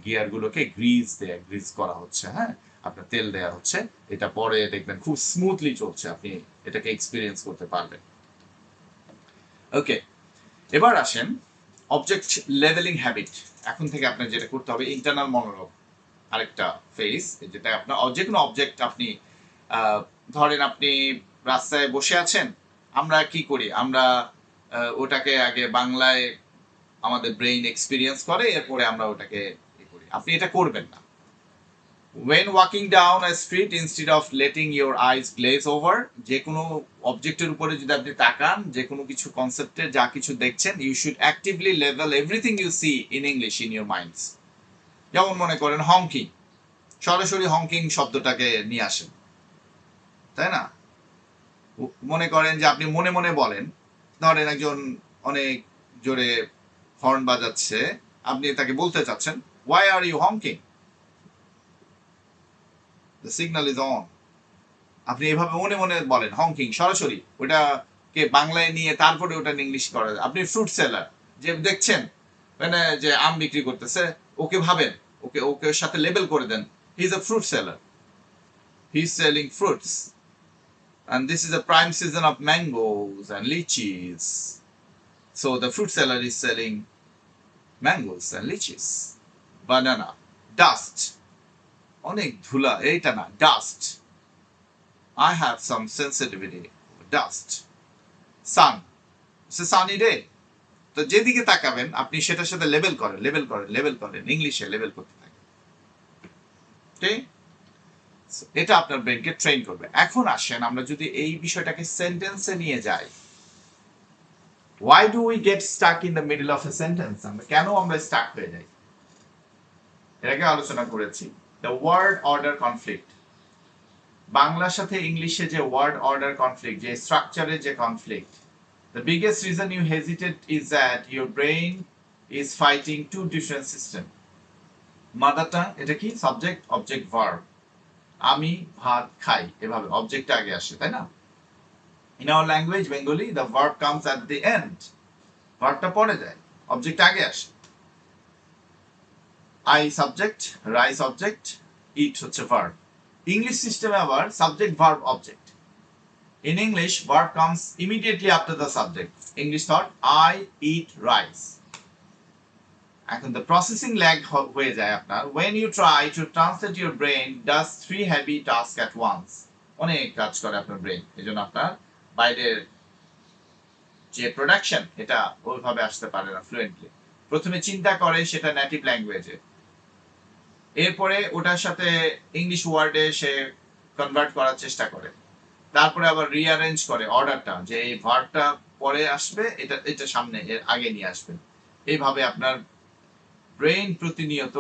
Speaker 1: গিয়ারগুলোকে গ্রিজ করা হচ্ছে, হ্যাঁ, আপনার তেল দেওয়া হচ্ছে। এটা পরে দেখবেন খুব স্মুথলি চলছে, আপনি এটাকে এক্সপিরিয়েন্স করতে পারবেন। ওকে, এবার আসেন অবজেক্ট লেভেলিং হ্যাবিট। এখন থেকে আপনার যেটা করতে হবে, ইন্টারনাল মনোলগ আরেকটা ফেজ, যেটা আপনার যে কোনো অবজেক্ট আপনি ধরেন আপনি রাস্তায় বসে আছেন, আমরা কি করি, আমরা ওটাকে আগে বাংলায় আমাদের ব্রেইন এক্সপিরিয়েন্স করে, এরপরে আমরা ওটাকে করি। আপনি এটা করবেন না। when walking down a street, instead of letting your eyes glaze over, যে কোনো অবজেক্টের উপরে যদি আপনি তাকান, যে কোনো কিছু কনসেপ্টে যা কিছু দেখছেন, you should actively level everything you see in English in your minds. যেমন মনে করেন হংকিং, সরাসরি হংকিং শব্দটাকে নিয়ে আসেন, তাই না? মনে করেন যে আপনি মনে মনে বলেন, ধরেন একজন অনেক জোরে হর্ন বাজাচ্ছে, আপনি তাকে বলতে চাচ্ছেন, why are you honking, the signal is on। আপনি এভাবে মনে মনে বলেন হংকিং, সরাসরি ওটাকে বাংলায় নিয়ে তারপরে ওটা ইংলিশ করা যায়। আপনি ফ্রুট সেলার যে দেখছেন, মানে যে আম বিক্রি করতেছে, ওকে ভাবেন, ওকে ওকে ওর সাথে লেবেল করে দেন, he is a fruit seller, he is selling fruits, and this is a prime season of mangoes and lychees, so the fruit seller is selling mangoes and lychees, banana, dust, অনেক ধুলা, এইটা না, dust, I have some sensitivity, dust, sun, it's a sunny day। তো যেদিকে তাকাবেন আপনি সেটার সাথে লেবেল করেন, লেবেল করেন, লেবেল করেন, ইংলিশে লেবেল করতে থাকেন। ওকে, এটা আপনার ব্রেনকে ট্রেন করবে। এখন আসেন আমরা যদি এই বিষয়টাকে সেন্টেন্সে নিয়ে যাই, why do we get stuck in the middle of a sentence? আমরা কেন আমরা স্টাক হয়ে যাই, এর আগে আলোচনা করেছি। the word order conflict, বাংলার সাথে ইংলিশে যে ওয়ার্ড অর্ডার কনফ্লিক্ট, যে স্ট্রাকচারের যে conflict, the biggest reason you hesitate is that your brain is fighting two different systems. Mother tongue, এটা কি, সাবজেক্ট অবজেক্ট ভার্ব, আমি ভাত খাই, এভাবে অবজেক্ট আগে আসে, তাই না? in our language Bengali the verb comes at the end, ভার্বটা পরে যায়, অবজেক্ট আগে আসে। I subject, rise object, eat হচ্ছে verb। ইংলিশ সিস্টেমে আবার subject verb object. in English verb comes immediately after the subject, English thought I eat rice। এখন the processing lag হয়ে যায় আপনার when you try to translate, your brain does three heavy tasks at once, অনেক কাজ করে আপনার brain, এজন্য আপনার বাইরের যে প্রোডাকশন এটা ওইভাবে আসতে পারে না ফ্লুয়েন্টলি। প্রথমে চিন্তা করে সেটা নেটিভ ল্যাঙ্গুয়েজে, এরপরে ওটার সাথে ইংলিশ ওয়ার্ডে সে কনভার্ট করার চেষ্টা করে, তারপরে আবার রিঅ্যারেঞ্জ করে অর্ডারটা, যে এই ভার্বটা পরে আসবে, এটা এটা সামনে এর আগে নিয়ে আসবে। এইভাবে আপনার ব্রেইন প্রতিনিয়ত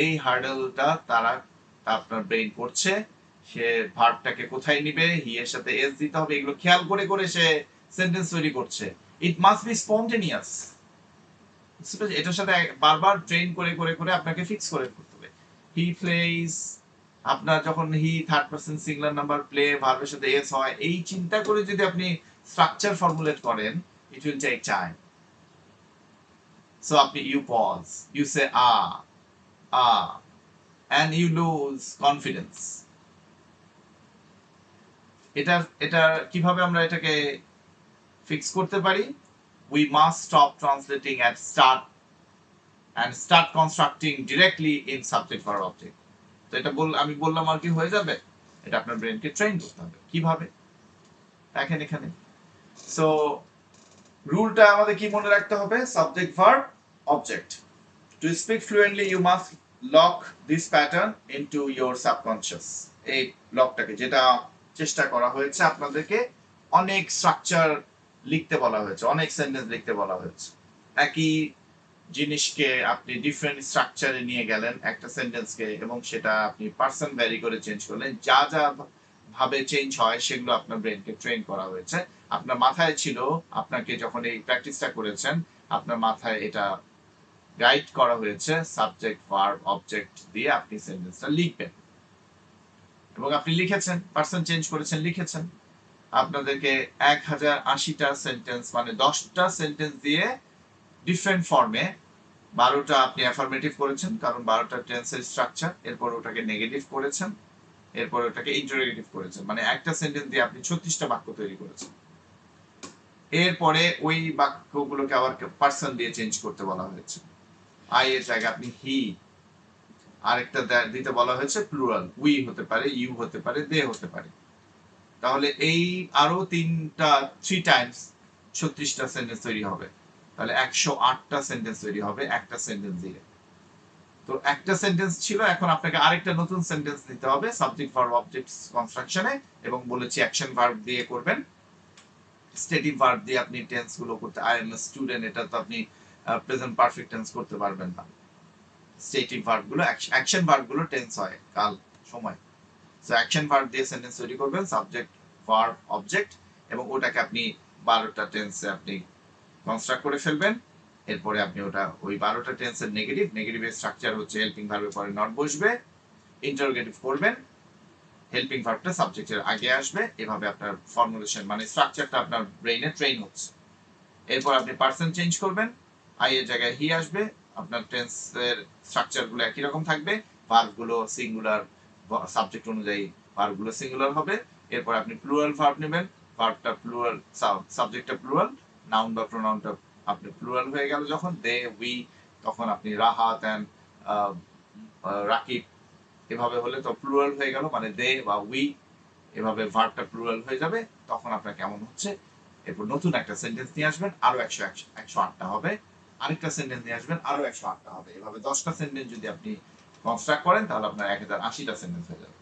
Speaker 1: এই হার্ডেলটা তারা আপনার ব্রেইন করছে, সে ভার্বটাকে কোথায় নিবে, হি এর সাথে এস দিতে হবে, এগুলো খেয়াল করে করে সে সেন্টেন্স তৈরি করছে। ইট মাস্ট বি স্পন্টেনিয়াস, এটার সাথে বারবার ট্রেন করে করে করে আপনাকে ফিক্স করে করতে হবে। হি প্লেজ, আপনার যখন he third person singular number, play ভার্বের সাথে এস হয়, এই চিন্তা করে যদি আপনি স্ট্রাকচার ফর্মুলেট করেন, it will take time. So আপনি you pause, you say and you lose confidence, এটা এটা কিভাবে আমরা এটাকে ফিক্স করতে পারি? We must stop translating and start constructing directly in subject verb object. তো এটা আমি বললাম আর কি হয়ে যাবে? এটা আপনার ব্রেনকে ট্রেন করতে হবে। কিভাবে? দেখেন এখানে। সো রুলটা আমাদের কি মনে রাখতে হবে? Subject verb object. To speak fluently you must lock this pattern into your subconscious. এই লকটাকে, যেটা চেষ্টা করা হয়েছে আপনাদেরকে, অনেক স্ট্রাকচার লিখতে বলা হয়েছে, অনেক সেন্টেন্স লিখতে বলা হয়েছে। একই জিনিসকে আপনি ডিফারেন্ট স্ট্রাকচারে নিয়ে গেলেন একটা সেন্টেন্সকে, এবং সেটা আপনি পার্সন ভ্যারি করে চেঞ্জ করলেন। যা যা ভাবে চেঞ্জ হয় সেগুলো আপনার ব্রেনকে ট্রেন করা হয়েছে। আপনার মাথায় ছিল, আপনাকে যখন এই প্র্যাকটিসটা করেছেন, আপনার মাথায় এটা গাইড করা হয়েছে সাবজেক্ট ভার্ব অবজেক্ট দিয়ে আপনি সেন্টেন্সটা লিখবেন, এবং আপনি লিখেছেন, পার্সন চেঞ্জ করেছেন, লিখেছেন। আপনাদেরকে 1080টা সেন্টেন্স, মানে 10টা সেন্টেন্স দিয়ে ডিফারেন্ট ফর্মে, 12টা আপনি অ্যাফার্মেটিভ করেছেন কারণ 12টা টেন্সের স্ট্রাকচার, এরপর ওটাকে নেগেটিভ করেছেন, এরপর ওটাকে ইন্টারোগেটিভ করেছেন, মানে একটা সেন্টেন্স দিয়ে আপনি 36টা বাক্য তৈরি করেছেন। এরপরে ওই বাক্যগুলোকে আবার পার্সন দিয়ে চেঞ্জ করতে বলা হয়েছে। আই এর জায়গায় আপনি হি, আরেকটা দিতে বলা হয়েছে প্লুরাল, উই হতে পারে, ইউ হতে পারে, দে হতে পারে। তাহলে এই আরো 3 টাইমস 36টা সেন্টেন্স তৈরি হবে। তাহলে 108টা সেন্টেন্স তৈরি হবে একটা সেন্টেন্স দিয়ে। তো একটা সেন্টেন্স ছিল, এখন আপনাকে আরেকটা নতুন সেন্টেন্স নিতে হবে সাবজেক্ট ভার্ব অবজেক্ট কনস্ট্রাকশনে, এবং বলেছি অ্যাকশন ভার্ব দিয়ে করবেন। স্টেটিভ ভার্ব দিয়ে আপনি টেন্স গুলো করতে, আই এম এ স্টুডেন্ট, এটা তো আপনি প্রেজেন্ট পারফেক্ট টেন্স করতে পারবেন না। স্টেটিভ ভার্ব গুলো, অ্যাকশন ভার্ব গুলো টেন্স হয় কাল, সময়। সো অ্যাকশন ভার্ব দিয়ে সেন্টেন্স তৈরি করবেন, সাবজেক্ট ভার্ব অবজেক্ট, এবং ওটাকে আপনি 12টা টেন্সে আপনি কনস্ট্রাক্ট করে ফেলবেন। এরপরে আপনি ওটা ওই 12টা টেন্সের নেগেটিভের স্ট্রাকচার হচ্ছে হেল্পিং ভার্বের পরে নট বসবে, ইন্টারোগেটিভ করবেন, হেল্পিং ভার্বটা সাবজেক্টের আগে আসবে। এভাবে আপনার ফর্মুলেশন, মানে স্ট্রাকচারটা আপনার ব্রেইনে ট্রেন হচ্ছে। এরপর আপনি পার্সন চেঞ্জ করবেন, আই এর জায়গায় হি আসবে, আপনার টেন্সের স্ট্রাকচারগুলো একই রকম থাকবে, ভার্বগুলো সিঙ্গুলার, সাবজেক্ট অনুযায়ী ভার্বগুলো সিঙ্গুলার হবে। এরপর আপনি প্লুরাল ভার্ব নেবেন, ভার্বটা প্লুরাল, সাবজেক্টটা প্লুরাল, নাউন বা প্রোনাউনটা আপনি প্লুরাল হয়ে গেল যখন, দে উই, তখন আপনি রাহাত এন্ড রাকিব, এভাবে হলে তো প্লুরাল হয়ে গেল, মানে দে বা উই, এভাবে ভার্বটা প্লুরাল হয়ে যাবে। তখন আপনার কেমন হচ্ছে? এরপর নতুন একটা সেন্টেন্স নিয়ে আসবেন, আরো 108টা হবে, আরেকটা সেন্টেন্স নিয়ে আসবেন, আরো 108টা হবে। এভাবে 10টা সেন্টেন্স যদি আপনি কনস্ট্রাক্ট করেন তাহলে আপনার 1080টা সেন্টেন্স হয়ে যাবে।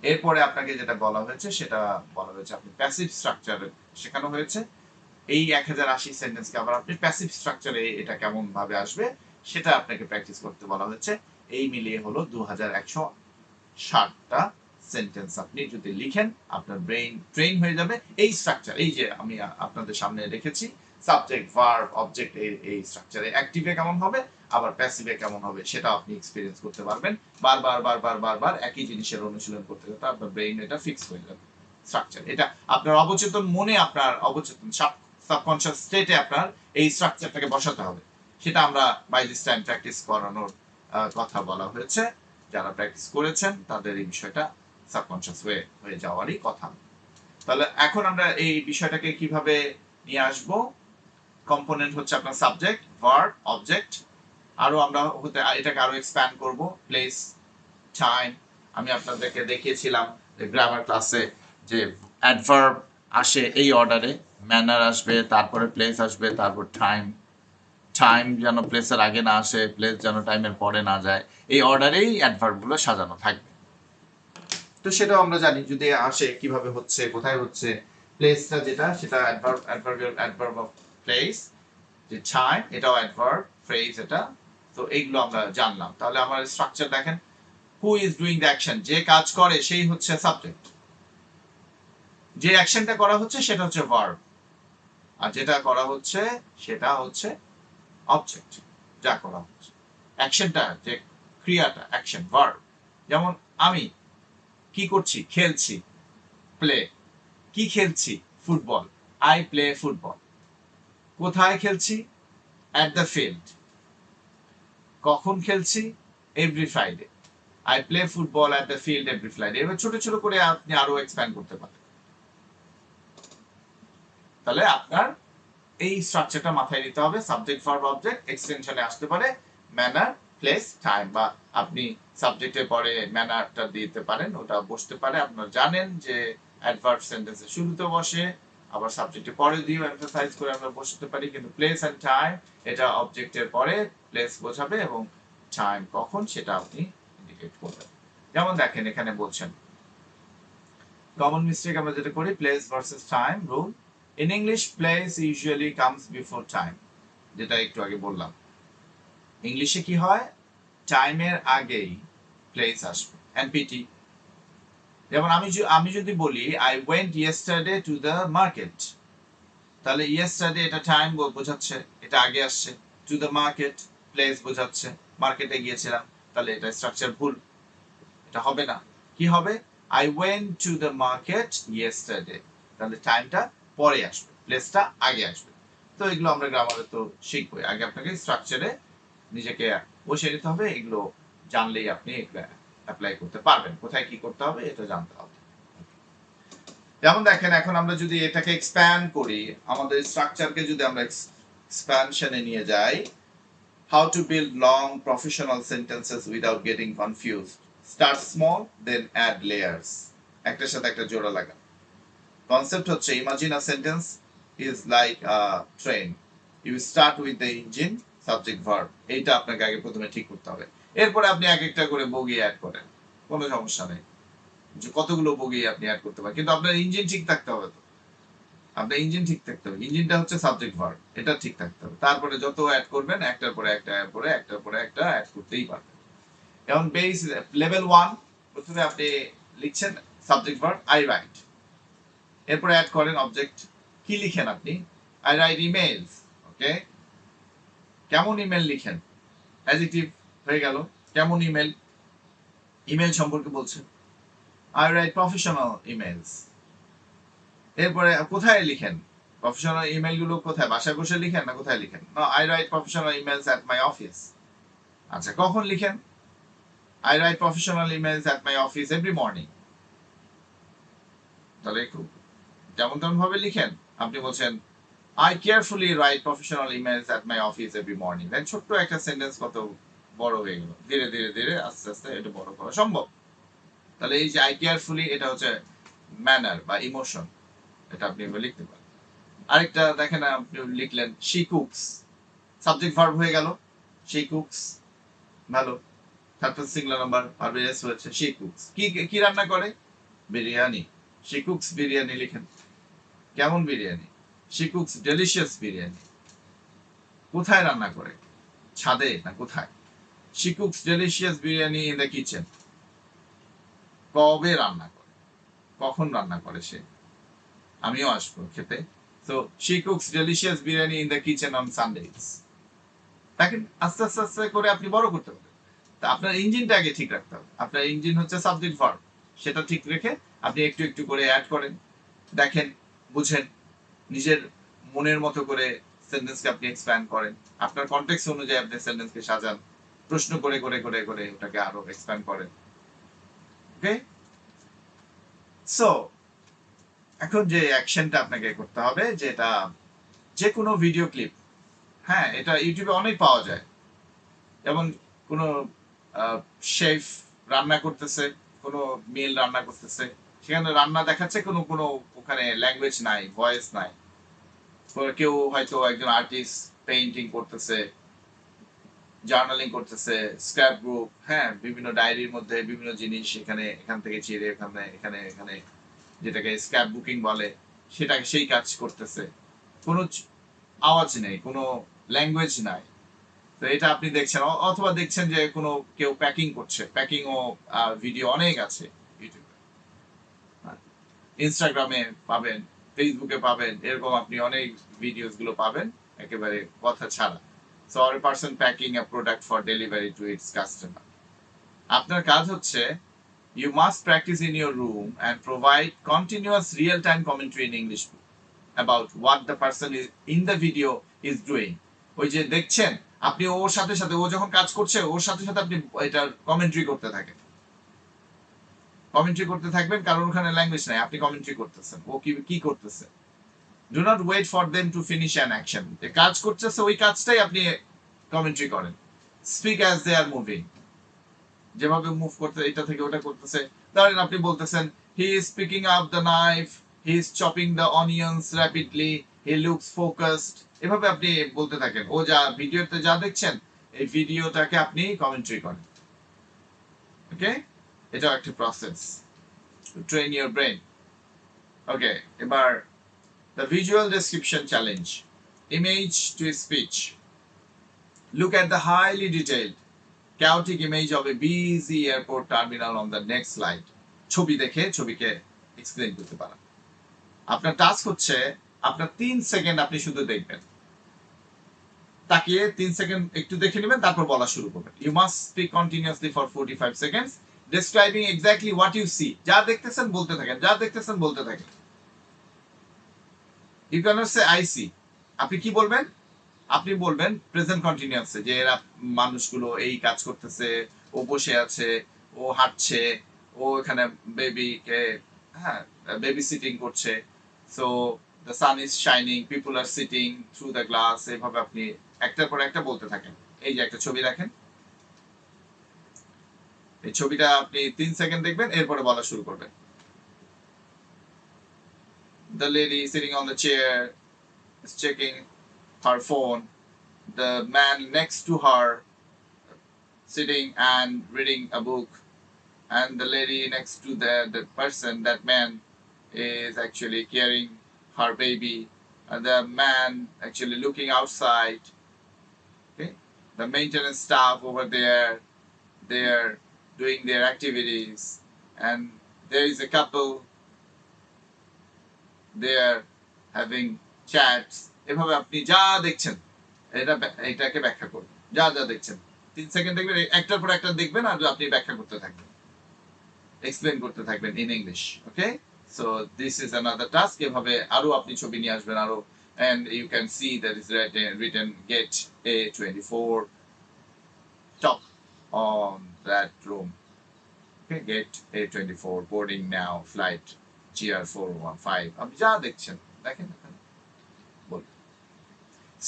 Speaker 1: এরপরে আপনাকে যেটা বলা হয়েছে সেটা বলা হয়েছে, আপনি প্যাসিভ স্ট্রাকচারে শেখানো হয়েছে। এই 1080 সেন্টেন্সকে আবার আপনি প্যাসিভ স্ট্রাকচারে এটা কেমন ভাবে আসবে সেটা আপনাকে প্র্যাকটিস করতে বলা হয়েছে। এই মিলিয়ে হলো 2160টা সেন্টেন্স আপনি যদি লিখেন, আপনার ব্রেইন ট্রেন হয়ে যাবে এই স্ট্রাকচার, এই যে আমি আপনাদের সামনে রেখেছি সাবজেক্ট ভার্ব অবজেক্ট, এই স্ট্রাকচারে অ্যাক্টিভে কেমন হবে, আবার প্যাসিভে কেমন হবে, সেটা আপনি এক্সপেরিয়েন্স করতে পারবেন। বারবার একই জিনিসের অনুশীলন করতে করতে আপনার ব্রেইন এটা ফিক্স হয়ে যাবে স্ট্রাকচার। এটা আপনার অবচেতন মনে, আপনার অবচেতন সাবকনশিয়াস স্টেটে আপনার এই স্ট্রাকচারটাকে বসাতে হবে। সেটা আমরা বাই দিস টাইম প্র্যাকটিস করানোর কথা বলা হয়েছে। যারা প্র্যাকটিস করেছেন তাদের এই বিষয়টা সাবকনশিয়াস হয়ে যাওয়ারই কথা। তাহলে এখন আমরা এই বিষয়টাকে কিভাবে নিয়ে আসব? কম্পোনেন্ট হচ্ছে আপনার সাবজেক্ট ভার্ব অবজেক্ট, আরো আমরা এটাকে আরো এক্সপ্যান্ড করব, প্লেস টাইম। আমি আপনাদেরকে দেখিয়েছিলাম গ্রামার ক্লাসে যে অ্যাডভার্ব আসে এই অর্ডারে, ম্যানার আসবে, তারপরে প্লেস আসবে, তারপর টাইম, টাইম যেন প্লেসের আগে না আসে, প্লেস যেন টাইমের পরে না যায়, এই অর্ডারেই অ্যাডভার্বগুলো সাজানো থাকবে। তো সেটাও আমরা জানি যদি আসে কিভাবে হচ্ছে, কোথায় হচ্ছে। প্লেসটা যেটা, সেটা অ্যাডভার্ব অফ প্লেস, যে টাইম এটাও অ্যাডভার্ব, ফ্রেজ এটা। তো এইগুলো আমরা জানলাম। তাহলে আমার স্ট্রাকচার দেখেন, who is doing the action, যে কাজ করে সেই হচ্ছে সাবজেক্ট, যে অ্যাকশনটা করা হচ্ছে সেটা হচ্ছে ভার্ব, আর যেটা করা হচ্ছে সেটা হচ্ছে অবজেক্ট, যা করা হচ্ছে। অ্যাকশনটা, যে ক্রিয়াটা, অ্যাকশন ভার্ব। যেমন আমি কি করছি? খেলছি, প্লে। কি খেলছি? Football, I play football. কোথায় খেলছি? At the field. কখন খেলছি? Every Friday. I play football at the field every Friday. এবার ছোট ছোট করে আপনি আরো এক্সপ্যান্ড করতে পারেন। তাহলে আপনার এই স্ট্রাকচারটা মাথায় নিতে হবে। সাবজেক্ট ভার্ব অবজেক্ট এক্সটেনশনে আসতে পারে ম্যানার, প্লেস, টাইম, বা আপনি সাবজেক্টের পরে ম্যানারটা দিতে পারেন, ওটা বসতে পারে। আপনারা জানেন যে অ্যাডভার্ব সেন্টেন্সের শুরুতে বসে, আবার সাবজেক্টের পরে দিয়েও এমফাসাইজ করে আমরা বসতে পারি, কিন্তু প্লেস এন্ড টাইম এটা অবজেক্টের পরে প্লেস বোঝাবে এবং টাইম কখন সেটা আপনি ইন্ডিকেট করবেন। যেমন দেখেন এখানে বলছেন কমন মিস্টেক আমরা যেটা করি, place versus time rule. In English place usually comes before time, যেটা একটু আগে বললাম। ইংলিশে কি হয়, টাইমের আগেই প্লেস আসবে, এনপিটি। যেমন আমি যদি বলি I went yesterday to the market, তাহলে ইয়েস্টারডে এটা টাইম বোঝাচ্ছে, এটা আগে আসছে। টু দ্য মার্কেট প্লেস বোঝাচ্ছে, মার্কেটে গিয়েছিলাম, তাহলে এটা স্ট্রাকচার ভুল, এটা হবে না। কি হবে, I went to the market yesterday, তাহলে টাইমটা পরে আসবে, প্লেসটা আগে আসবে। তো এগুলো আমরা গ্রামারে তো শিখবই, আগে আপনাকে স্ট্রাকচারে নিজেকে বসিয়ে নিতে হবে। এগুলো জানলেই আপনি অ্যাপ্লাই করতে পারবেন, কোথায় কি করতে হবে এটা জানতে হবে। যেমন দেখেন এখন আমরা যদি এটাকে এক্সপ্যান্ড করি, আমাদের স্ট্রাকচারকে যদি আমরা এক্সপ্যানশনে নিয়ে যাই, how to build long professional sentences without getting confused, start small then add layers, একটার সাথে একটা জোড়া লাগা। কনসেপ্ট হচ্ছে imagine a sentence is like a train, you start with the engine, subject verb, এইটা আপনাকে আগে প্রথমে ঠিক করতে হবে। এরপরে আপনি এক একটা করে বগি অ্যাড করেন, কোনো সমস্যা নেই, যে কতগুলো বগি আপনি অ্যাড করতে পারেন, কিন্তু আপনার ইঞ্জিন ঠিক থাকতে হবে। তো আপনার ইঞ্জিন ঠিক থাকতে হবে, ইঞ্জিনটা হচ্ছে সাবজেক্ট ভার্ব, এটা ঠিক থাকতে হবে। তারপরে যত অ্যাড করবেন একটার পরে একটা একটার পরে একটা অ্যাড করতেই পারবেন। যেমন বেস লেভেল 1, প্রথমে আপনি লিখছেন সাবজেক্ট ভার্ব আই রাইট, এরপরে অ্যাড করেন অবজেক্ট। কি লিখেন আপনি, আই রাইট ইমেইলস, ওকে। কেমন ইমেল লিখেন, অ্যাডজেক্টিভ হয়ে গেল, কেমন ইমেল, ইমেল সম্পর্কে বলছেন। আই রাইট প্রফেশনাল ইমেইলস, এরপরে কোথায় লিখেন, প্রফেশনাল ইমেল গুলো কোথায়, বাসায় বসে লিখেন না কোথায় লিখেন, না I write professional emails at my office. আচ্ছা কখন লিখেন, I write professional emails at my office every morning. তাহলে খুব যেমন তেমন ভাবে লিখেন। আপনি বলছেন I carefully write professional emails at my office every morning, then ছোট্ট একটা সেন্টেন্স কত বড় হয়ে গেল, ধীরে ধীরে ধীরে আস্তে আস্তে এটা বড় করা সম্ভব। তাহলে এই যে আই কেয়ারফুলি এটা হচ্ছে ম্যানার বা ইমোশন, এটা আপনি লিখতে পারেন। আরেকটা দেখেন আপনি লিখলেন শি কুকস, সাবজেক্ট ভার্ব হয়ে গেল, শি কুকস, ভালো, তারপর সিঙ্গুলার নাম্বার ভার্ব এস হয়েছে, শি কুকস, কি কি রান্না করে, বিরিয়ানি, শি কুকস বিরিয়ানি লিখেন। কেমন biryani, she cooks delicious biryani. কোথায় রান্না করে, ছাদে না কোথায়, she cooks delicious biryani in the kitchen. কবে রান্না করে, কখন রান্না করে সে, আমিও আসবো খেতে। So she cooks delicious biryani in the kitchen on Sundays. দেখেন আস্তে আস্তে আস্তে করে আপনি বড় করতে পারবেন। তা আপনার ইঞ্জিনটা আগে ঠিক রাখতে হবে। আপনার ইঞ্জিন হচ্ছে সাবজেক্ট ভার্ব, সেটা ঠিক রেখে আপনি একটু একটু করে অ্যাড করেন, দেখেন, বুঝেন, নিজের মনের মতো করে সেন্টেন্সকে আপনি এক্সপ্যান্ড করেন, আপনার কনটেক্সট অনুযায়ী আপনি সেন্টেন্সকে সাজান, প্রশ্ন করে করে করে করে ওটাকে আরো এক্সপ্যান্ড করেন। ওকে, সো এখন যে অ্যাকশনটা আপনাকে করতে হবে, যেটা যে কোনো ভিডিও ক্লিপ, হ্যাঁ এটা ইউটিউবে অনেক পাওয়া যায়। যেমন কোনো শেফ রান্না করতেছে, কোনো মিল রান্না করতেছে, সেখানে রান্না দেখাচ্ছে, কোনো কোনো ওখানে ল্যাঙ্গুয়েজ নাই, ভয়েস নাই। কেউ হয়তো একজন আর্টিস্ট পেইন্টিং করতেছে, জার্নালিং করতেছে, স্ক্র্যাপ বুক, হ্যাঁ বিভিন্ন ডায়েরির মধ্যে বিভিন্ন জিনিস এখানে এখান থেকে চিরে এখানে এখানে এখানে, যেটাকে স্ক্র্যাপ বুকিং বলে, সেটাকে সেই কাজ করতেছে। কোনো আওয়াজ নেই, কোনো ল্যাঙ্গুয়েজ নাই। তো এটা আপনি দেখছেন, অথবা দেখছেন যে কোনো কেউ প্যাকিং করছে, প্যাকিং ও ভিডিও অনেক আছে ইউটিউবে, ইনস্টাগ্রামে পাবেন, ফেসবুকে পাবেন, এরকম আপনি অনেক ভিডিওস গুলো পাবেন একেবারে কথা ছাড়া। সো আর person packing a product for delivery to its customer. আপনার কাজ হচ্ছে you must practice in your room and provide continuous real-time commentary in English about what the person is in the video is doing. ওই যে দেখছেন আপনি ওর সাথে সাথে, ও যখন কাজ করছে ওর সাথে সাথে আপনি এটার কমেন্ট্রি করতে থাকেন, কমেন্ট্রি করতে থাকবেন, কারণ ওখানে ল্যাঙ্গুয়েজ নাই, আপনি কমেন্ট্রি করতেছেন ও কি কি করতেছে। Do not wait for them to finish an action, যে কাজ করতেছে ওই কাজটাই আপনি কমেন্ট্রি করেন। Speak as they are moving, যেভাবে মুভ করতে এটা থেকে ওটা করতেছে, ধরেন আপনি বলতেছেন he is picking up the knife, he is chopping the onions rapidly, he looks focused, এভাবে আপনি বলতে থাকেন। ও যা ভিডিওতে যা দেখছেন এই ভিডিওটাকে আপনি কমেন্ট্রি করেন। ওকে, এটাও একটা process to train your brain. Okay, এবার the visual description challenge, image to speech. Look at the highly detailed, chaotic image of a busy airport terminal on the next slide. ছবি দেখে ছবিকে explain করতে পারেন। আপনার task হচ্ছে আপনার 3 second আপনি শুধু দেখবেন, তাকিয়ে 3 সেকেন্ড একটু দেখে নেবেন, তারপর বলা শুরু করবেন। You must speak continuously for 45 seconds describing exactly what you see. যা দেখতেছেন বলতে থাকেন, যা দেখতেছেন বলতে থাকেন। You can not say I see. আপনি কি বলবেন? আপনি বলবেন প্রেজেন্ট কন্টিনিউয়াসে, যে এরা মানুষগুলো এই কাজ করতেছে, ও বসে আছে, ও হাঁটছে, ও এখানে বেবিকে, হ্যাঁ, বেবি সিটিং করছে। So the sun is shining, people are sitting through the glass. এইভাবে আপনি একটার পর একটা বলতে থাকেন। এই যে একটা ছবি দেখেন, এই ছবিটা আপনি 3 সেকেন্ড দেখবেন, এরপরে বলা শুরু করবেন। The lady sitting on the chair is checking her phone. The man next to her sitting and reading a book, and the lady next to the person, that man is actually carrying her baby, and the man actually looking outside. Okay, the maintenance staff over there, they're doing their activities, and there is a couple, they're having chats. এভাবে আপনি যা দেখছেন এটাকে ব্যাখ্যা করুন, যা যা দেখছেন 3 সেকেন্ড দেখবেন, একটার পর একটা দেখবেন, আর আপনি ব্যাখ্যা করতে থাকবেন, এক্সপ্লেইন করতে থাকবেন in English. Okay, so this is another task. এভাবে আরো আপনি ছবি নিয়ে আসবেন আরো, and you can see that is written get A24 top on that room. Okay, get A24 boarding now flight GR415। আপনি যা দেখছেন দেখেন।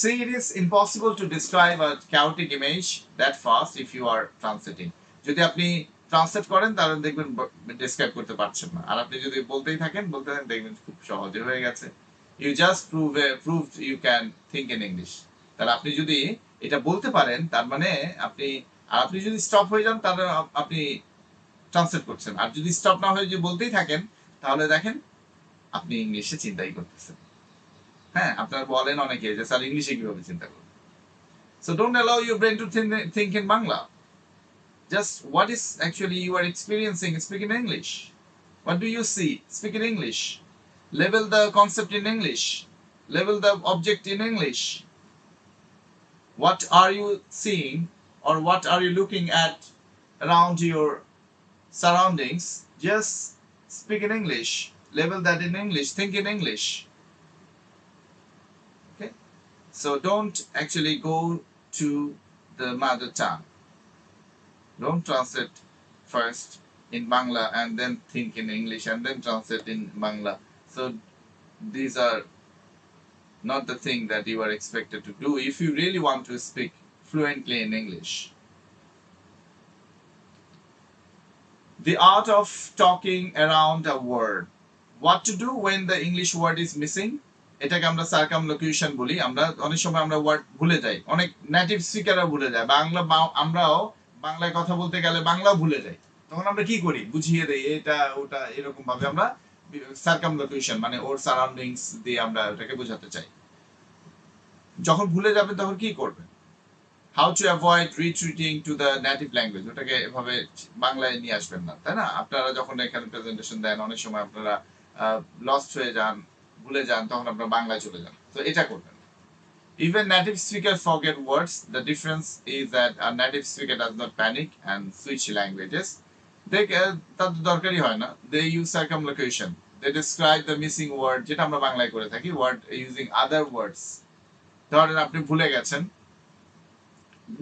Speaker 1: See, it is impossible to describe a chaotic image that fast if you are translating. যদি আপনি translate করেন তাহলে দেখবেন describe করতে পারছেন না, আর আপনি যদি বলতেই থাকেন দেখবেন খুব সহজে হয়ে গেছে। You just proved you can think in English. তাহলে আপনি যদি এটা বলতে পারেন, তার মানে আপনি যদি স্টপ হয়ে যান তাহলে আপনি ট্রান্সলেট করছেন, আর যদি স্টপ না হয়ে যে বলতেই থাকেন তাহলে দেখেন আপনি ইংলিশে চিন্তাই করতেছেন। হ্যাঁ, আপনার বলেন অনেকে যে স্যার ইংলিশে কিভাবে চিন্তা করবেন। So don't allow your brain to think in Bangla. Just what is actually you are experiencing, speak in English. What do you see? Speak in English. Level the concept in English. Level the object in English. What are you seeing, or what are you looking at around your surroundings? Just speak in English. Level that in English. Think in English. So don't actually go to the mother tongue. Don't translate first in Bangla and then think in English and then translate in Bangla. So these are not the thing that you are expected to do if you really want to speak fluently in English. The art of talking around a word. What to do when the English word is missing? এটাকে আমরা সার্কামলোকিউশন বলি। আমরা অনেক সময় আমরা word ভুলে যাই, অনেক নেটিভ স্পিকাররা ভুলে যায় বাংলা, আমরাও বাংলায় কথা বলতে গেলে বাংলাও ভুলে যাই। তখন আমরা কি করি, বুঝিয়ে দেই এটা ওটা, এরকম ভাবে আমরা সার্কামলোকিউশন মানে ওর সারাউন্ডিংস দিয়ে আমরা ওটাকে বোঝাতে চাই। যখন ভুলে যাবেন তখন কি করবেন? How to avoid retreating to the native language. ওটাকে এভাবে বাংলায় নিয়ে আসবেন না, তাই না? আপনারা যখন এখানে প্রেজেন্টেশন দেন অনেক সময় আপনারা লস্ট হয়ে যান, ভুলে যান, তখন আপনারা বাংলায় চলে যান। তো এটা করবেন। Even native speakers forget words. The difference is that a native speaker does not panic and switch languages. তাদের দরকারই হয় না। They use circumlocution. They describe the missing word, যেটা আমরা বাংলায় করে থাকি, word using other words. ধরেন আপনি ভুলে গেছেন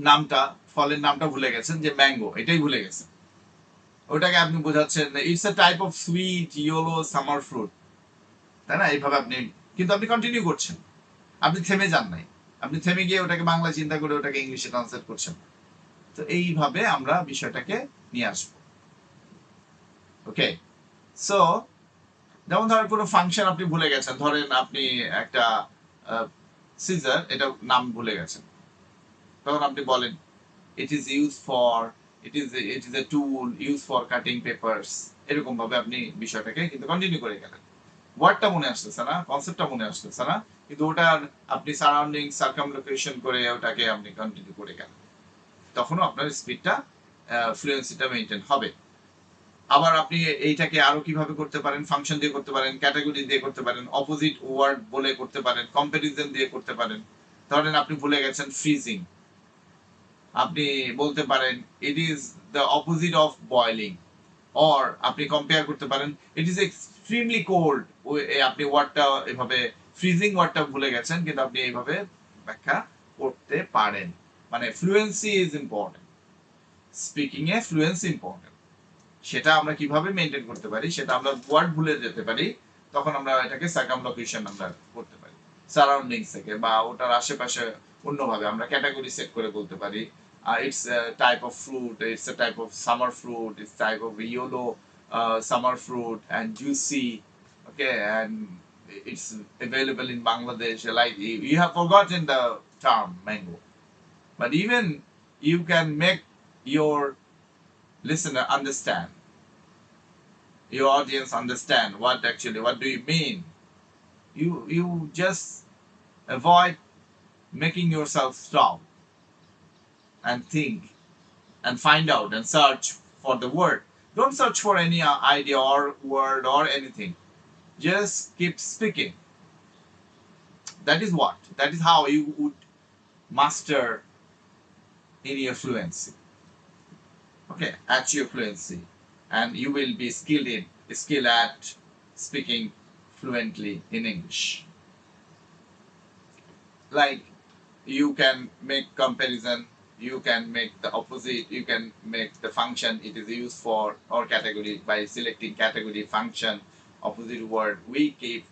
Speaker 1: নামটা, ফলের নামটা ভুলে গেছেন, যে ম্যাঙ্গো, এটাই ভুলে গেছেন। ওটাকে আপনি বোঝাচ্ছেন it's a type of sweet yellow summer fruit, তাই না? এইভাবে আপনি কিন্তু আপনি কন্টিনিউ করছেন, আপনি থেমে যান নাই, আপনি থেমে গিয়ে ওটাকে বাংলা চিন্তা করে ওটাকে ইংলিশে ট্রান্সলেট করছেন। তো এইভাবে আমরা বিষয়টাকে নিয়ে আসবো। ওকে, সো যেমন ধরেন কোনো ফাংশন আপনি ভুলে গেছেন, ধরেন আপনি একটা সিজার, এটা নাম ভুলে গেছেন, তখন আপনি বলেন it is use for, it is a tool use for cutting papers, এরকম ভাবে আপনি বিষয়টাকে কিন্তু কন্টিনিউ করে গেলেন। ওয়ার্ডটা মনে আসতেছে না, কনসেপ্টটা মনে আসতেছে না, কিন্তু ওটার আপনি সারাউন্ডিং সার্কামলোকেশন করে ওটাকে আপনি কন্টিনিউ করে গেলেন, তখনও আপনার স্পিডটা ফ্লুয়েন্সিটা মেনটেন হবে। আবার আপনি এইটাকে আরো কিভাবে করতে পারেন, ফাংশন দিয়ে করতে পারেন, ক্যাটাগরি দিয়ে করতে পারেন, অপোজিট ওয়ার্ড বলে করতে পারেন, কম্পারিজন দিয়ে করতে পারেন। ধরেন আপনি ভুলে গেছেন ফ্রিজিং, আপনি বলতে পারেন it is the opposite of boiling, or আপনি কম্পেয়ার করতে পারেন ইট ইজ এক্সট্রিমলি কোল্ড। আপনি ওয়ার্ডটা এভাবে ফ্রিজিং ওয়ার্ডটা ভুলে গেছেন, কিন্তু আপনি এইভাবে ব্যাখ্যা করতে পারেন। মানে fluency is important, speaking A fluency important. সেটা আমরা কিভাবে মেনটেন করতে পারি, সেটা আমরা ওয়ার্ড ভুলে যেতে পারি, তখন আমরা এটাকে সার্কামলোকেশন আমরা করতে পারি সারাউন্ডিংস থেকে, বা ওটার আশেপাশে অন্যভাবে আমরা ক্যাটাগরি সেট করে বলতে পারি। It's a type of fruit, it's a type of summer fruit, it's type of yellow summer fruit and juicy, okay, and it's available in Bangladesh. Like you have forgotten the term mango, but even you can make your listener understand, your audience understand what do you mean. You just avoid making yourself stop and think and find out and search for the word. Don't search for any idea or word or anything, just keep speaking. That is how you would master in your fluency, okay, at your fluency, and you will be skilled at speaking fluently in English. Like you can make comparison, you can make the opposite, you can make the function it is used for or category by selecting category, function, opposite word, we keep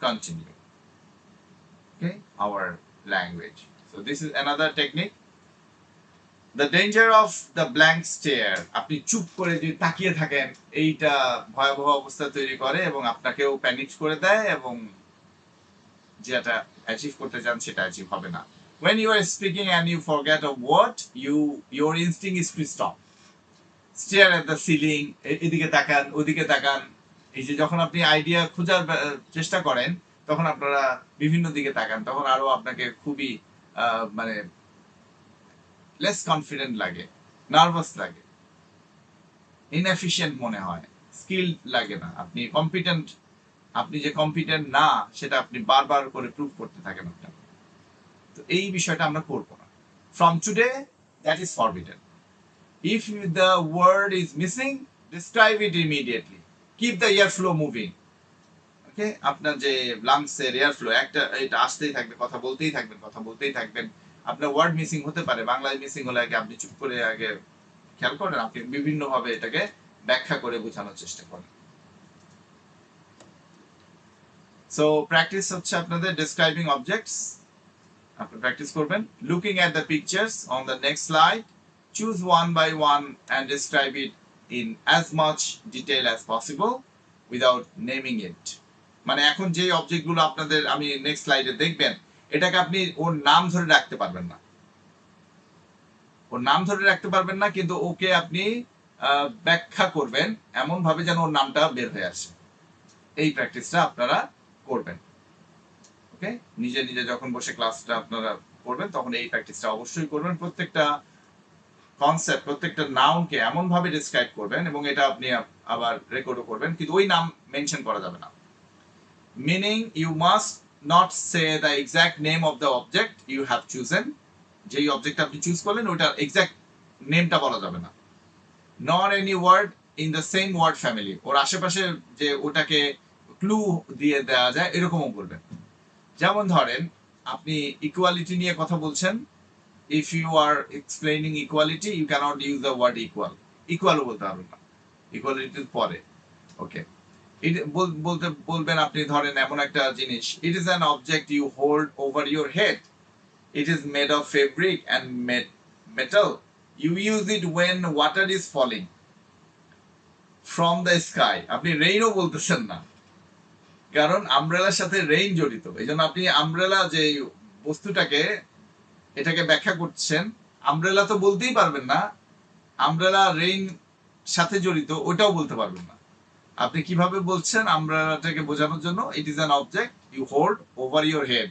Speaker 1: continue, okay, our language. So this is another technique. The danger of the blank stare, আপনি চুপ করে যদি তাকিয়ে থাকেন, এইটা ভয়াবহ অবস্থা তৈরি করে এবং আপনাকেও প্যানিক করে দেয়, এবং যেটা অ্যাচিভ করতে চান সেটা অ্যাচিভ হবে না। When you are speaking and you forget a word, your instinct is to stop, stare at the ceiling, এদিকে তাকান ওদিকে তাকান। এই যে যখন আপনি আইডিয়া খোঁজার চেষ্টা করেন, তখন আপনারা বিভিন্ন দিকে তাকান, তখন আরো আপনাকে খুবই মানে লেস কনফিডেন্ট লাগে, নার্ভাস লাগে, ইনএফিশিয়েন্ট মনে হয়, স্কিল লাগে না, আপনি কম্পিটেন্ট, আপনি যে কম্পিটেন্ট না সেটা আপনি বারবার করে প্রুভ করতে থাকেন আপনাকে। তো এই বিষয়টা আমরা করব না। From today that is forbidden. If the word is missing, describe it immediately. Keep the airflow moving. Okay, আপনার যে লাংসের এয়ারফ্লো একটা এটা আসতেই থাকবে, কথা বলতেই থাকবেন। আপনার ওয়ার্ড মিসিং হতে পারে, বাংলায় মিসিং হলে আগে আপনি চুপ করে আগে খেয়াল করেন, আপনি বিভিন্ন ভাবে এটাকে ব্যাখ্যা করে বোঝানোর চেষ্টা করেন। সো প্র্যাকটিস হচ্ছে আপনাদের ডেসক্রাইবিং অবজেক্টস, আপনি প্র্যাকটিস করবেন। Looking at the pictures on the next slide, choose one by one and describe it in as much detail as possible without naming it. মানে এখন যে অবজেক্টগুলো আপনাদের আমি নেক্সট স্লাইডে দেখবেন, এটাকে আপনি ওর নাম ধরে রাখতে পারবেন না, কিন্তু ওকে আপনি ব্যাখ্যা করবেন এমন ভাবে যেন ওর নামটা বের হয়ে আসে। এই প্র্যাকটিসটা আপনারা করবেন। ওকে, নিজে নিজে যখন বসে ক্লাসটা আপনারা করবেন, তখন এই প্র্যাকটিসটা অবশ্যই করবেন। প্রত্যেকটা কনসেপ্ট, প্রত্যেকটা নাউনকে এমন ভাবে ডেসক্রাইব করবেন, এবং এটা আপনি আবার রেকর্ডও করবেন, কিন্তু ওই নাম মেনশন করা যাবে না। Meaning you must not say the exact name of the object you have chosen. যেই অবজেক্ট আপনি চুজ করলেন ওটার এক্সাক্ট নেমটা বলা যাবে না। Nor any word in the same word family, ওর আশেপাশে যে ওটাকে ক্লু দিয়ে দেওয়া যায় এরকমও বলবেন। যেমন ধরেন আপনি ইকুয়ালিটি নিয়ে কথা বলছেন, if you are explaining equality you cannot use the word equal, ইকুয়ালও বলতে পারবেন না, ইকুয়ালিটির পরে। ওকে, বলতে বলবেন আপনি, ধরেন এমন একটা জিনিস, it is an object you hold over your head, it is made of fabric and metal, you use it when water is falling from the sky. আপনি রেইনও বলতেছেন না, কারণ আমব্রেলার সাথে রেইন জড়িত, এই জন্য আপনি আমব্রেলা যে বস্তুটাকে এটাকে ব্যাখ্যা করছেন, আমব্রেলা তো বলতেই পারবেন না, আমব্রেলা রেইন সাথে জড়িত ওটাও বলতে পারবেন না। আপনি কিভাবে বলছেন আমব্রেলাটাকে বোঝানোর জন্য, it is an object you hold over your head,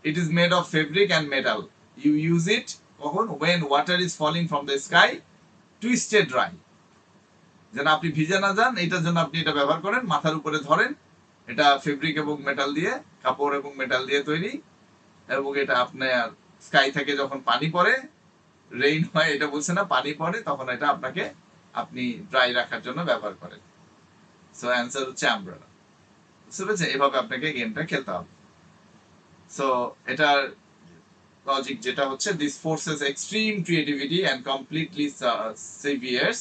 Speaker 1: it is made of fabric and metal, you use it কখন, when water is falling from the sky to stay dry. যেন আপনি ভিজে না যান, এটার জন্য আপনি এটা ব্যবহার করেন, মাথার উপরে ধরেন, এটা ফেব্রিক এবং মেটাল দিয়ে, কাপড় এবং মেটাল দিয়ে তৈরি, এবং এটা আপনার স্কাই থেকে যখন পানি পড়ে, রেইন হয় এটা বলছে না, পানি পড়ে, তখন এটা আপনাকে আপনি ড্রাই রাখার জন্য ব্যবহার করেন। সো অ্যান্সার হচ্ছে আমব্রেলা। বুঝতে পেরেছেন? এভাবে আপনাকে গেমটা খেলতে হবে। সো এটার লজিক যেটা হচ্ছে, this forces extreme creativity and completely severs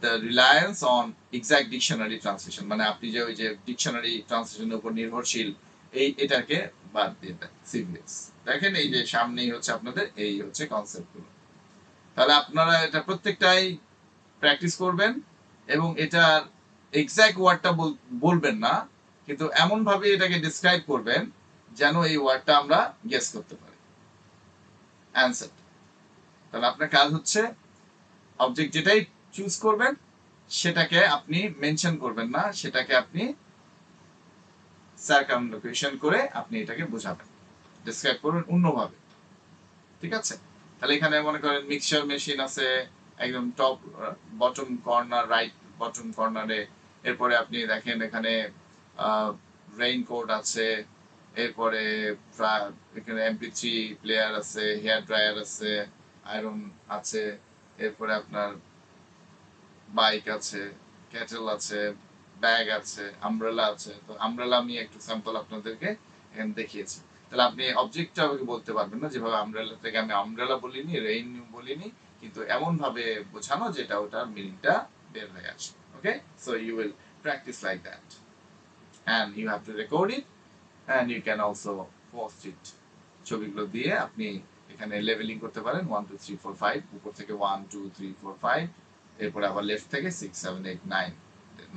Speaker 1: the reliance on exact dictionary translation, মানে আপনি যে ওই যে ডিকশনারি ট্রান্সলেশনের উপর নির্ভরশীল, এটাকে বাদ দিয়ে দেয় সিভিয়ার্স। দেখেন এই যে সামনেই হচ্ছে আপনাদের এই হচ্ছে কনসেপ্টগুলো। তাহলে আপনারা এটা প্রত্যেকটাই প্র্যাকটিস করবেন, এবং এটার এক্সাক্ট ওয়ার্ডটা বলবেন না, কিন্তু এমন ভাবে এটাকে ডিসক্রাইব করবেন যেন এই ওয়ার্ডটা আমরা গেস করতে পারি অ্যান্সার। তাহলে আপনার কাজ হচ্ছে অবজেক্ট যেটাই চুজ করবেন সেটাকে আপনি মেনশন করবেন না, সেটাকে আপনি সার্কামলোকেশন করে আপনি এটাকে বোঝাবেন, ডিসক্রাইব করবেন অন্যভাবে। ঠিক আছে? তাহলে এখানে মনে করেন মিক্সচার মেশিন আছে একদম top bottom corner, right bottom কর্নারে, এরপরে আপনি দেখেন এখানে রেইনকোট আছে, এরপরে এখানে MP3 প্লেয়ার আছে, হেয়ার ড্রায়ার আছে, আয়রন আছে, এরপরে আপনার বাইক আছে, ক্যাটেল আছে, ব্যাগ আছে, আমব্রেলা আছে। তো আমব্রেলা আমি একটু স্যাম্পল আপনাদেরকে এখানে দেখিয়েছি। তাহলে আপনি অবজেক্টটা আমাকে বলতে পারবেন না, যেভাবে আমব্রেলা থেকে আমি আমব্রেলা বলিনি, রেইন বলিনি, কিন্তু এমন ভাবে বোঝানো যেটা ওটার মিনিংটা বের হয়ে আসে। Okay, so you will practice like that and you have to record it and you can also post it। ছবিগুলো দিয়ে আপনি এখানে লেভেলিং করতে পারেন, 1 2 3 4 5, উপর থেকে 1 2 3 4 5, এরপরে আবার লেফট থেকে 6 7 8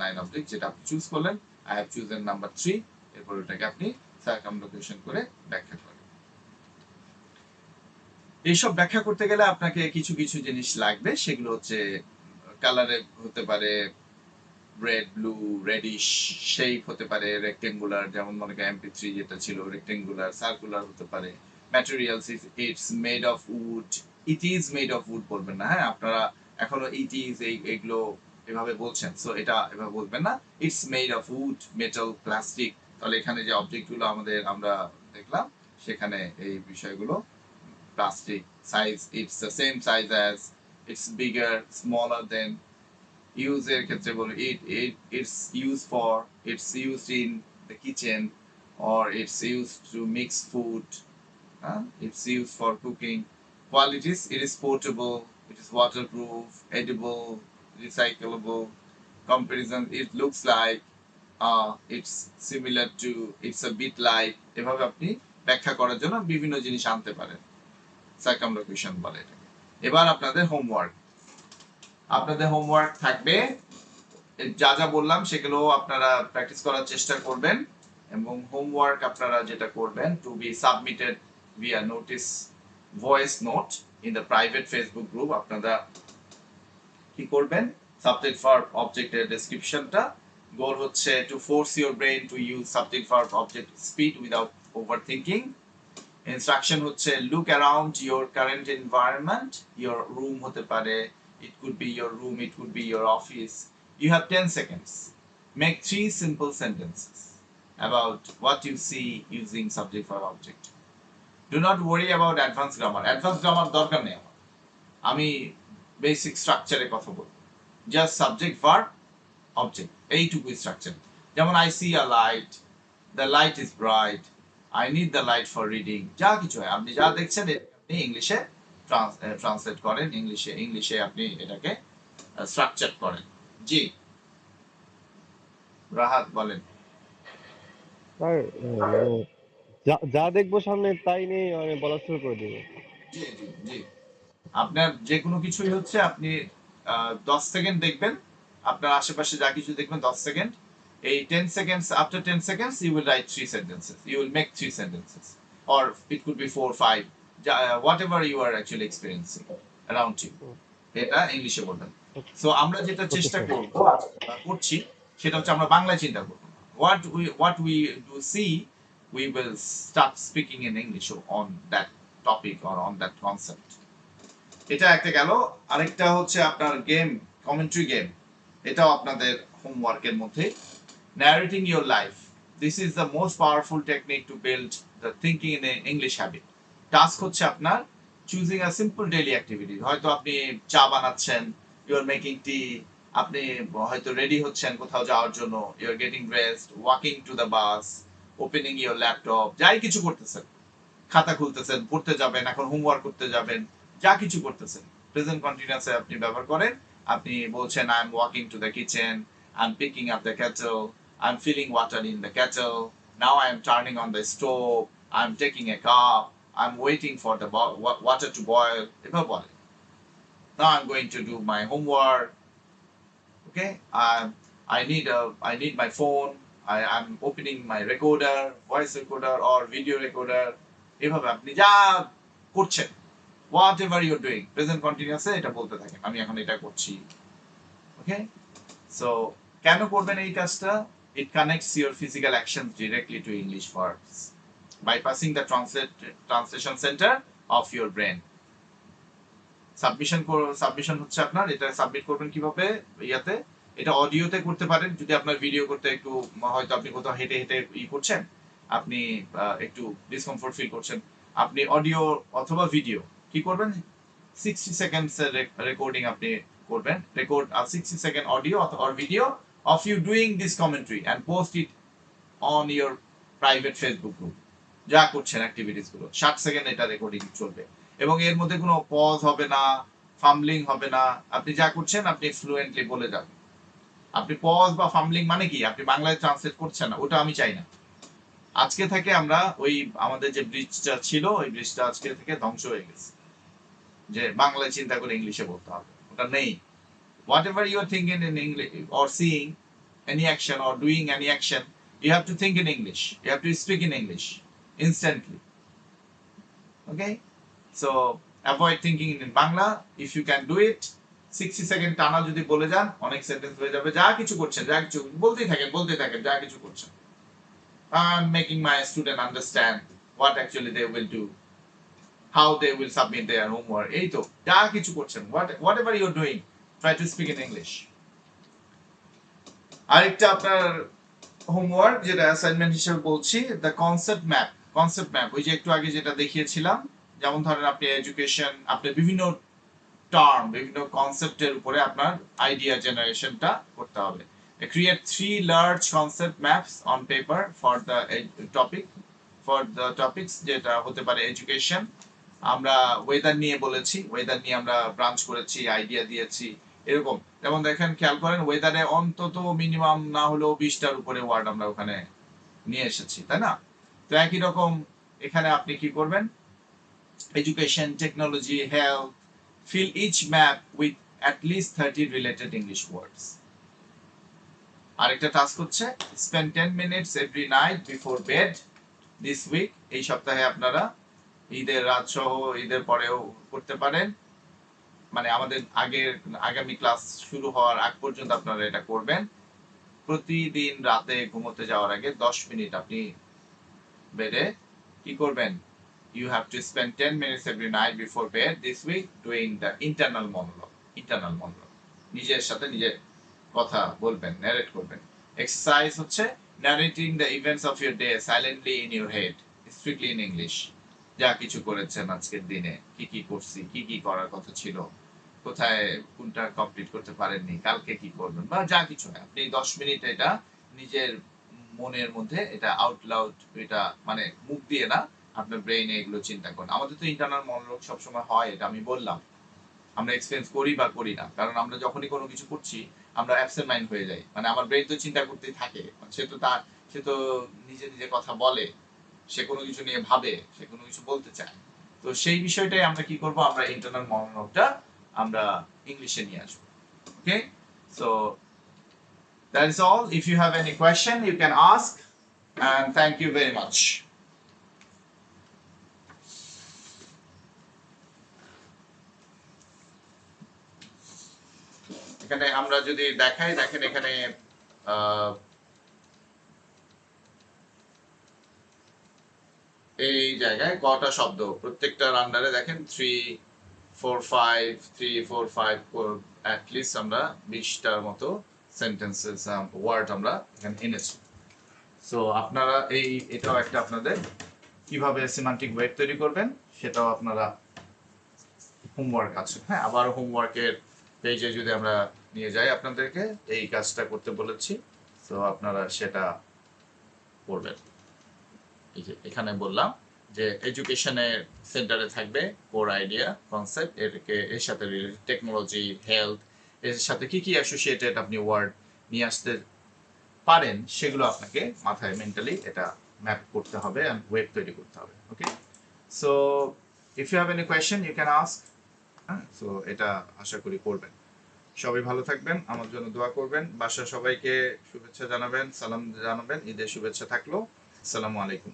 Speaker 1: 9 অবজেক্ট যেটা আপনি চুজ করলেন, আই হ্যাভ চুজেন নাম্বার 3, এরপর ওটাকে আপনি সার্কামলোকেশন করে ব্যাখ্যা করেন। এইসব ব্যাখ্যা করতে গেলে আপনাকে কিছু কিছু জিনিস লাগবে, সেগুলো হচ্ছে কালারে হতে পারে রেড, ব্লু, রেডিশ, শেপ হতে পারে রেক্টেঙ্গুলার, যেমন মনে করেন MP3 যেটা ছিল রেক্টেঙ্গুলার, সার্কুলার হতে পারে। Materials, it's made of wood, it is made of wood বলবেন না, হ্যাঁ আপনারা এখনো ইট ইজ এইগুলো এভাবে বলছেন, সো এটা এভাবে বলবেন না, it's made of wood, metal, plastic. তাহলে এখানে যে অবজেক্টগুলো আমরা দেখলাম সেখানে এই বিষয়গুলো, plastic, size, it's the same size as, it's bigger, smaller দেন, ইউজের ক্ষেত্রে বলি it's used in the kitchen, or it's used to mix food, it's used for cooking. Qualities, it is portable, it is waterproof, edible, recyclable. Comparison, it looks like, it's similar to, it's a bit like, এভাবে আপনি ব্যাখ্যা করার জন্য বিভিন্ন জিনিস আনতে পারেন, সার্কামলোকেশন বলে এটাকে। এবার আপনাদের হোমওয়ার্ক থাকবে, যা যা বললাম সেগুলো আপনারা প্র্যাকটিস করার চেষ্টা করবেন, এবং হোমওয়ার্ক আপনারা যেটা করবেন, to be submitted via notice, voice note in the private Facebook group. আপনারা কি করবেন, সাবজেক্ট ভার্ব অবজেক্টের ডেসক্রিপশনটা, গোল হচ্ছে to force your brain to use subject verb object speed without overthinking. Instruction হচ্ছে look around your current environment, your room হতে পারে, it could be your room, it could be your office. You have 10 seconds. Make 3 simple sentences about what you see using subject verb object. Do not worry about advanced grammar. Advanced grammar দরকার নেই আমার, আমি basic স্ট্রাকচারে কথা বলবো, just subject verb object, এইটুকু structure. যেমন I see a light, the light is bright, I need the light for reading, যা কিছু হয় আপনি যা দেখছেন আপনি ইংলিশে ট্রান্সলেট করেন, ইংলিশে আপনি এটাকে স্ট্রাকচার করেন। জি, রাহাত বলেন।
Speaker 2: স্যার মানে যা যা দেখবো সামনে তাই নিয়ে মানে বলা শুরু করে দিব।
Speaker 1: জি জি জি। আপনার যে কোনো কিছুই হচ্ছে আপনি 10 সেকেন্ড দেখবেন, আপনার আশেপাশে যা কিছু দেখবেন 10 সেকেন্ড, এই 10 seconds, after 10 seconds you will write 3 sentences, you will make 3 sentences, or it could be 4 5, whatever you are actually experiencing around you, এটা ইংলিশে বলবেন। সো আমরা যেটা
Speaker 2: ওকে
Speaker 1: চেষ্টা
Speaker 2: স্যার।
Speaker 1: করব করছি সেটা হচ্ছে আমরা বাংলায় চিন্তা করব। What we do see, we will start speaking in English on that topic or on that concept. এটা একটা গেল। আরেকটা হচ্ছে আপনার গেম, কমেন্ট্রি গেম, এটাও আপনাদের হোমওয়ার্কের মধ্যে। narrating your life, this is the most powerful technique to build the thinking in an English habit. Task হচ্ছে আপনার choosing a simple daily activity, হয়তো আপনি চা বানাচ্ছেন, ইউ আর মেকিং টি, আপনি হয়তো রেডি হচ্ছেন কোথাও যাওয়ার জন্য, you are getting dressed, walking to the bus, opening your laptop, যাই কিছু করতেছেন, খাতা খুলতেছেন, পড়তে যাবেন, এখন হোমওয়ার্ক করতে যাবেন, যা কিছু করতেছেন, প্রেজেন্ট কন্টিনিউয়াসে আপনি ব্যবহার করেন। আপনি বলছেন I am walking to the kitchen, I am picking up the kettle, I am filling water in the kettle, now I am turning on the stove, I am taking a cup, I am waiting for the water to boil, এভাবে বলেন। Now I am going to do my homework, okay, I need my phone, I'm opening my recorder, voice recorder or video recorder, এভাবে আপনি যা করছেন, whatever you're doing, present কন্টিনিউয়াসে এটা বলতে থাকেন, আমি এখন এটা করছি। ওকে, সো কেন করবেন এই কাজটা? It connects your physical action directly to English words, bypassing the translation centre of your brain. Submission হচ্ছে আপনার, এটা সাবমিট করবেন কিভাবে? ইয়াতে, এটা অডিওতে করতে পারেন, যদি আপনার ভিডিও করতে একটু, হয়তো আপনি কোথাও হেঁটে হেঁটে করছেন, আপনি একটু ডিসকমফোর্ট ফিল করছেন, আপনি অডিও অথবা ভিডিও কি করবেন, 60 সেকেন্ডস এর রেকর্ডিং আপনি করবেন, রেকর্ড 60 সেকেন্ড অডিও অথবা video of you doing this commentary and post it on your private Facebook group. যা করছেন অ্যাক্টিভিটিস গুলো 60 সেকেন্ড এটা রেকর্ডিং চলবে, এবং এর মধ্যে কোনো পজ হবে না, ফাম্বলিং হবে না, আপনি যা করছেন আপনি ফ্লুয়েন্টলি বলে যাবেন। আপনি পজ বা ফাম্বলিং মানে কি, আপনি বাংলায় ট্রান্সলেট করছেন না, ওটা আমি চাই না। আজকে থেকে আমরা ওই আমাদের যে ব্রিজটা ছিল, ওই ব্রিজটা আজকে থেকে ধ্বংস হয়ে গেছে, যে বাংলায় চিন্তা করে ইংলিশে বলতে হবে, ওটা নেই। Whatever you are thinking in English or seeing any action or doing any action, you have to think in English. You have to speak in English instantly. Okay? So avoid thinking in Bangla. If you can do it, 60 second টানা যদি বলে যান, অনেক sentence হয়ে যাবে। যা কিছু করছেন, যা কিছু বলতেই থাকেন, যা কিছু করছেন। I'm making my student understand what actually they will do, how they will submit their homework. এই তো যা কিছু করছেন, whatever you're doing, try to speak in English. আরেকটা আপনার হোমওয়ার্ক যেটা অ্যাসাইনমেন্ট হিসেবে বলছি, দ্য কনসেপ্ট ম্যাপ, ওই যে একটু আগে যেটা দেখিয়েছিলাম, যেমন ধরেন আপনি এডুকেশন, আপনি বিভিন্ন টার্ম, বিভিন্ন কনসেপ্টের উপরে আপনার আইডিয়া জেনারেশনটা করতে হবে। Create 3 large concept maps on paper for the topic, topics, যেটা হতে পারে এডুকেশন, আমরা ওয়েদার নিয়ে বলেছি, ওয়েদার নিয়ে আমরা ব্রাঞ্চ করেছি, আইডিয়া দিয়েছি, এরকম। যেমন দেখেন, খেয়াল করেন, ওয়েদারে অন্তত মিনিমাম না হলেও 20টার উপরে ওয়ার্ড আমরা ওখানে নিয়ে এসেছি, তাই না? তো একই রকম এখানে আপনি কি করবেন, education, technology, health, fill each map with at least 30 related English words. আরেকটা টাস্ক হচ্ছে spend 10 minutes every night before bed this week. এই সপ্তাহে আপনারা ঈদের রাত সহ ঈদের পরেও করতে পারেন, মানে আমাদের আগামী ক্লাস শুরু হওয়ার আগ পর্যন্ত আপনারা এটা করবেন। প্রতিদিন রাতে ঘুমোতে যাওয়ার আগে 10 মিনিট আপনি বেডে কি করবেন, you have to spend 10 minutes every night before bed this week doing the internal monologue, নিজের সাথে নিজে কথা বলবেন, ন্যারেট করবেন। এক্সারসাইজ হচ্ছে narrating the events of your day silently in your head, strictly in English. যা কিছু করেছেন আজকের দিনে, কি কি করছি, কি কি করার কথা ছিল, কোথায় কোনটা কমপ্লিট করতে পারেননি, কালকে কি করবেন, বা যা কিছু হয়, আপনি 10 মিনিট এটা নিজের মনের মধ্যে এটা আউট লাউড, এটা মানে মুখ দিয়ে না, আপনার ব্রেইনে এগুলো চিন্তা করুন। আমাদের তো ইন্টারনাল মনোলগ সবসময় হয়, এটা আমি বললাম, আমরা এক্সপেরিয়েন্স করি বা করি না, কারণ আমরা যখনই কোনো কিছু করছি আমরা অ্যাবসেন্ট মাইন্ড হয়ে যাই, মানে আমার ব্রেন তো চিন্তা করতেই থাকে, মানে সে তো নিজে নিজে কথা বলে, সে কোনো কিছু নিয়ে ভাবে, সে কোনো কিছু বলতে চায়। তো সেই বিষয়টাই আমরা কি করব, আমরা ইন্টারনাল মনোলগটা আমরা ইংলিশে নিয়ে আসবো। ওকে, so that is all. If you have any question you can ask, and thank you very much. এখানে আমরা যদি দেখাই, দেখেন এখানে আহ, এই জায়গায় কটা শব্দ, প্রত্যেকটার আন্ডারে দেখেন 3 4 5 অ্যাটলিস্ট আমরা 20টার মতো সেন্টেন্সেস ওয়ার্ড আমরা এখানে এনেছি। সো আপনারা এটাও একটা আপনাদের কিভাবে সিমান্টিক ওয়েট তৈরি করবেন সেটাও আপনারা হোমওয়ার্ক আছে। হ্যাঁ, আবার হোমওয়ার্কের পেজে যদি আমরা নিয়ে যাই, আপনাদেরকে এই কাজটা করতে বলেছি, তো আপনারা সেটা করবেন। এই যে এখানে বললাম যে এডুকেশনের সেন্টারে থাকবে কোর আইডিয়া কনসেপ্ট, এর সাথে রিলেটেড টেকনোলজি, হেলথ, এর সাথে কি কি অ্যাসোসিয়েটেড আপনি ওয়ার্ড নিয়ে আসতে পারেন সেগুলো আপনাকে মাথায় মেন্টালি এটা ম্যাপ করতে হবে এন্ড ওয়েব তৈরি করতে হবে। Okay, so if you have any question you can ask. হ্যাঁ, সো এটা আশা করি করবেন। সবাই ভালো থাকবেন, আমার জন্য দোয়া করবেন, বাসার সবাইকে শুভেচ্ছা জানাবেন, সালাম জানাবেন, ঈদের শুভেচ্ছা থাকলো। আসসালামু আলাইকুম।